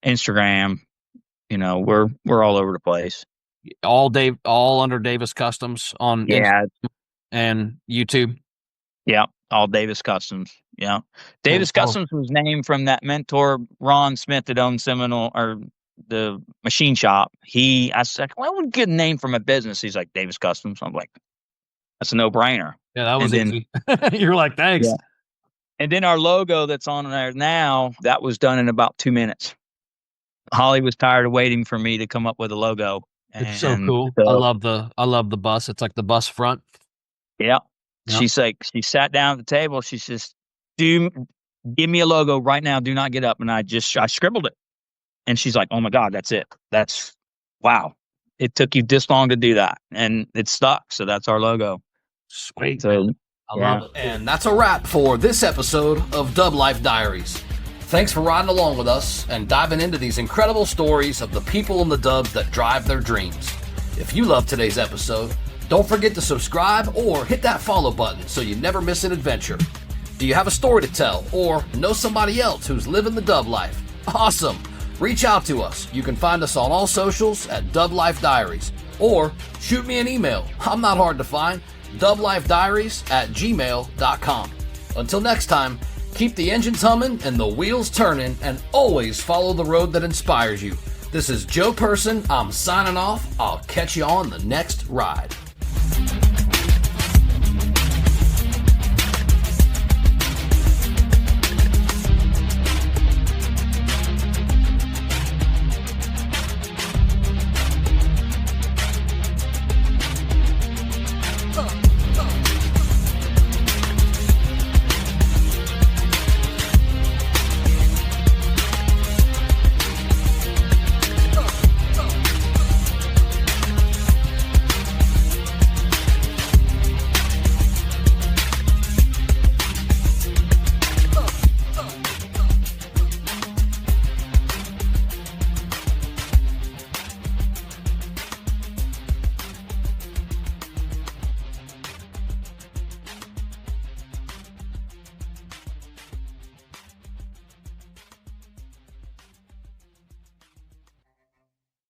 [SPEAKER 2] Instagram, we're all over the place.
[SPEAKER 1] All under Davis Customs on Instagram and YouTube.
[SPEAKER 2] Yeah. All Davis Customs. Yeah. Davis Customs was named from that mentor, Ron Smith, that owned Seminole or the machine shop. I said, what would a good name for my business? He's like, Davis Customs. I'm like, that's a no-brainer.
[SPEAKER 1] Yeah, that was easy. You're like, thanks.
[SPEAKER 2] Yeah. And then our logo that's on there now, that was done in about 2 minutes. Holly was tired of waiting for me to come up with a logo.
[SPEAKER 1] It's so
[SPEAKER 2] And
[SPEAKER 1] cool.
[SPEAKER 2] so,
[SPEAKER 1] I love the bus. It's like the bus front.
[SPEAKER 2] yeah.
[SPEAKER 1] Yep.
[SPEAKER 2] She's like, she sat down at the table. She says, give me a logo right now. Do not get up. And I scribbled it. And she's like, oh my God, that's it. That's wow. It took you this long to do that. And it stuck. So that's our logo.
[SPEAKER 1] Sweet.
[SPEAKER 2] So
[SPEAKER 1] I love it. And that's a wrap for this episode of Dub Life Diaries. Thanks for riding along with us and diving into these incredible stories of the people in the dubs that drive their dreams. If you love today's episode, don't forget to subscribe or hit that follow button so you never miss an adventure. Do you have a story to tell or know somebody else who's living the dub life? Awesome! Reach out to us. You can find us on all socials at Dub Life Diaries or shoot me an email. I'm not hard to find. dublifediaries@gmail.com. Until next time, keep the engines humming and the wheels turning, and always follow the road that inspires you. This is Joe Person. I'm signing off. I'll catch you on the next ride.